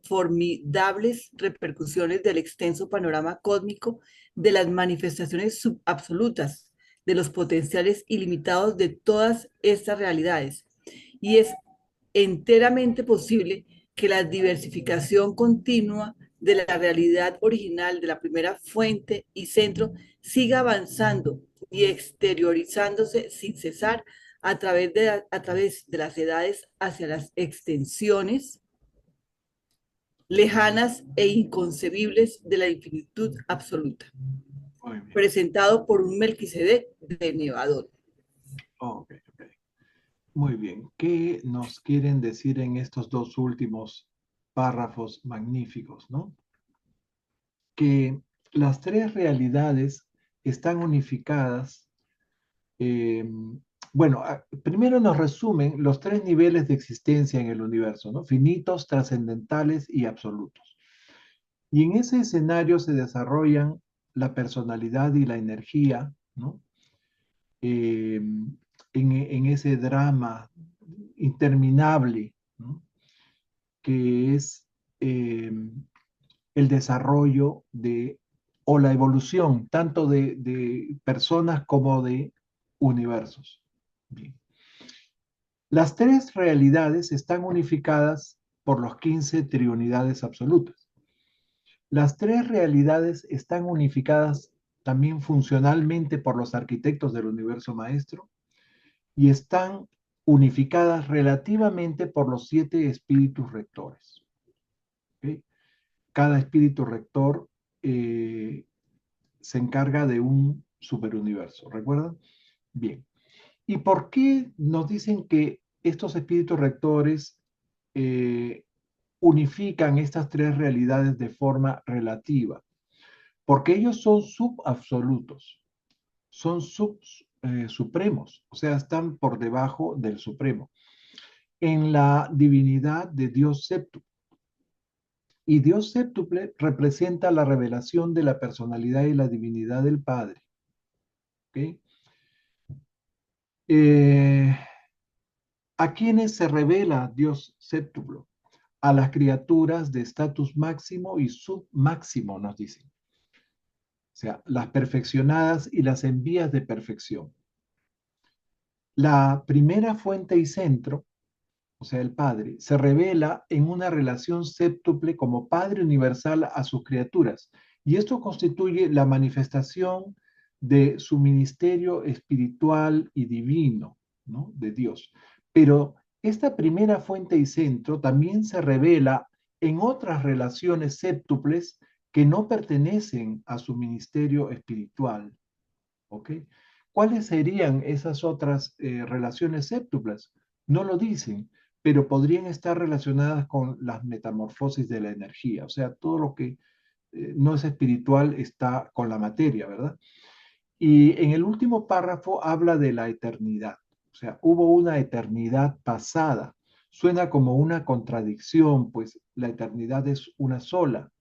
formidables repercusiones del extenso panorama cósmico, de las manifestaciones subabsolutas, de los potenciales ilimitados de todas estas realidades. Y es enteramente posible que la diversificación continua de la realidad original de la primera fuente y centro siga avanzando y exteriorizándose sin cesar a través de las edades hacia las extensiones lejanas e inconcebibles de la infinitud absoluta. Presentado por un Melquisedec de Nevadón. Ok. Muy bien. ¿Qué nos quieren decir en estos dos últimos párrafos magníficos, no? Que las tres realidades están unificadas. Bueno, primero nos resumen los tres niveles de existencia en el universo, ¿no? Finitos, trascendentales y absolutos. Y en ese escenario se desarrollan la personalidad y la energía, ¿no? En ese drama interminable, ¿no? Que es el desarrollo o la evolución, tanto de personas como de universos. Bien. Las tres realidades están unificadas por los 15 triunidades absolutas. Las tres realidades están unificadas también funcionalmente por los arquitectos del universo maestro y están unificadas relativamente por los 7 espíritus rectores. ¿Okay? Cada espíritu rector se encarga de un superuniverso, ¿recuerdan? Bien. ¿Y por qué nos dicen que estos espíritus rectores unifican estas tres realidades de forma relativa? Porque ellos son subabsolutos, son supremos, o sea, están por debajo del supremo, en la divinidad de Dios séptuple. Y Dios séptuple representa la revelación de la personalidad y la divinidad del Padre. ¿Okay? ¿A quiénes se revela Dios séptuplo? A las criaturas de estatus máximo y submáximo, nos dicen. O sea, las perfeccionadas y las en vías de perfección. La primera fuente y centro, o sea, el Padre, se revela en una relación séptuple como Padre universal a sus criaturas. Y esto constituye la manifestación de su ministerio espiritual y divino, ¿no? De Dios. Pero esta primera fuente y centro también se revela en otras relaciones séptuples que no pertenecen a su ministerio espiritual. ¿Ok? ¿Cuáles serían esas otras relaciones séptuplas? No lo dicen, pero podrían estar relacionadas con las metamorfosis de la energía. O sea, todo lo que no es espiritual está con la materia, ¿verdad? Y en el último párrafo habla de la eternidad. O sea, hubo una eternidad pasada. Suena como una contradicción, pues la eternidad es una sola.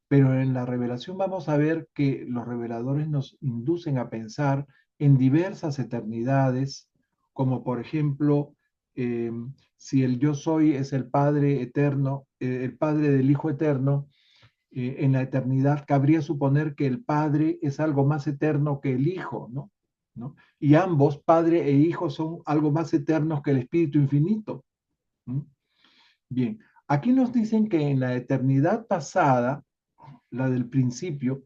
Pero en la revelación vamos a ver que los reveladores nos inducen a pensar en diversas eternidades, como por ejemplo, si el yo soy es el Padre eterno, el Padre del Hijo eterno, en la eternidad cabría suponer que el Padre es algo más eterno que el Hijo, ¿no? ¿No? Y ambos, Padre e Hijo, son algo más eternos que el Espíritu infinito. ¿Mm? Bien, aquí nos dicen que en la eternidad pasada, la del principio,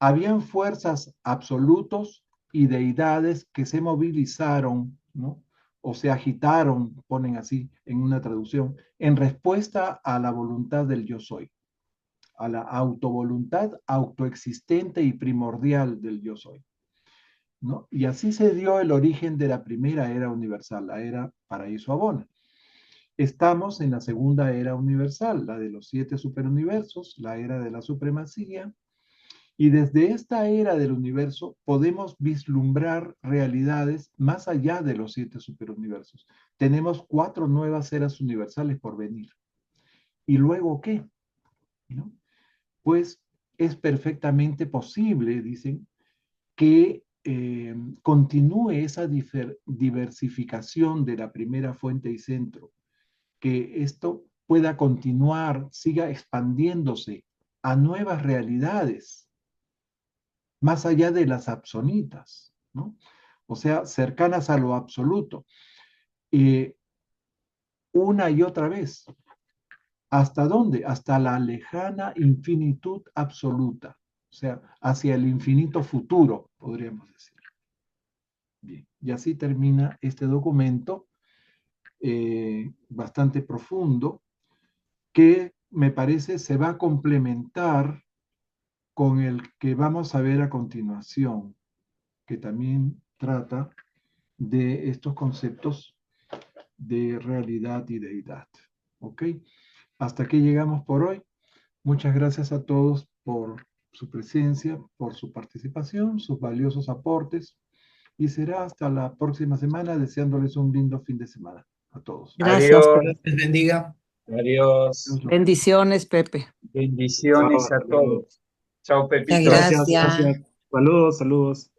habían fuerzas absolutos y deidades que se movilizaron, ¿no? O se agitaron, ponen así en una traducción, en respuesta a la voluntad del yo soy, a la autovoluntad autoexistente y primordial del yo soy, ¿no? Y así se dio el origen de la primera era universal, la era Paraíso Abona. Estamos en la segunda era universal, la de los 7 superuniversos, la era de la supremacía, y desde esta era del universo podemos vislumbrar realidades más allá de los 7 superuniversos. Tenemos 4 nuevas eras universales por venir. ¿Y luego qué? ¿No? Pues es perfectamente posible, dicen, que continúe esa diversificación de la primera fuente y centro, que esto pueda continuar, siga expandiéndose a nuevas realidades, más allá de las absonitas, ¿no? O sea, cercanas a lo absoluto. Una y otra vez. ¿Hasta dónde? Hasta la lejana infinitud absoluta. O sea, hacia el infinito futuro, podríamos decir. Bien, y así termina este documento bastante profundo, que me parece se va a complementar con el que vamos a ver a continuación, que también trata de estos conceptos de realidad y deidad. ¿Ok? Hasta aquí llegamos por hoy. Muchas gracias a todos por su presencia, por su participación, sus valiosos aportes. Y será hasta la próxima semana, deseándoles un lindo fin de semana a todos. Gracias, Adiós, Pepe. Les bendiga. adiós. Bendiciones, Pepe. Bendiciones Chao, a todos. Chao, Muchas Pepito. gracias, gracias. gracias. Saludos, saludos.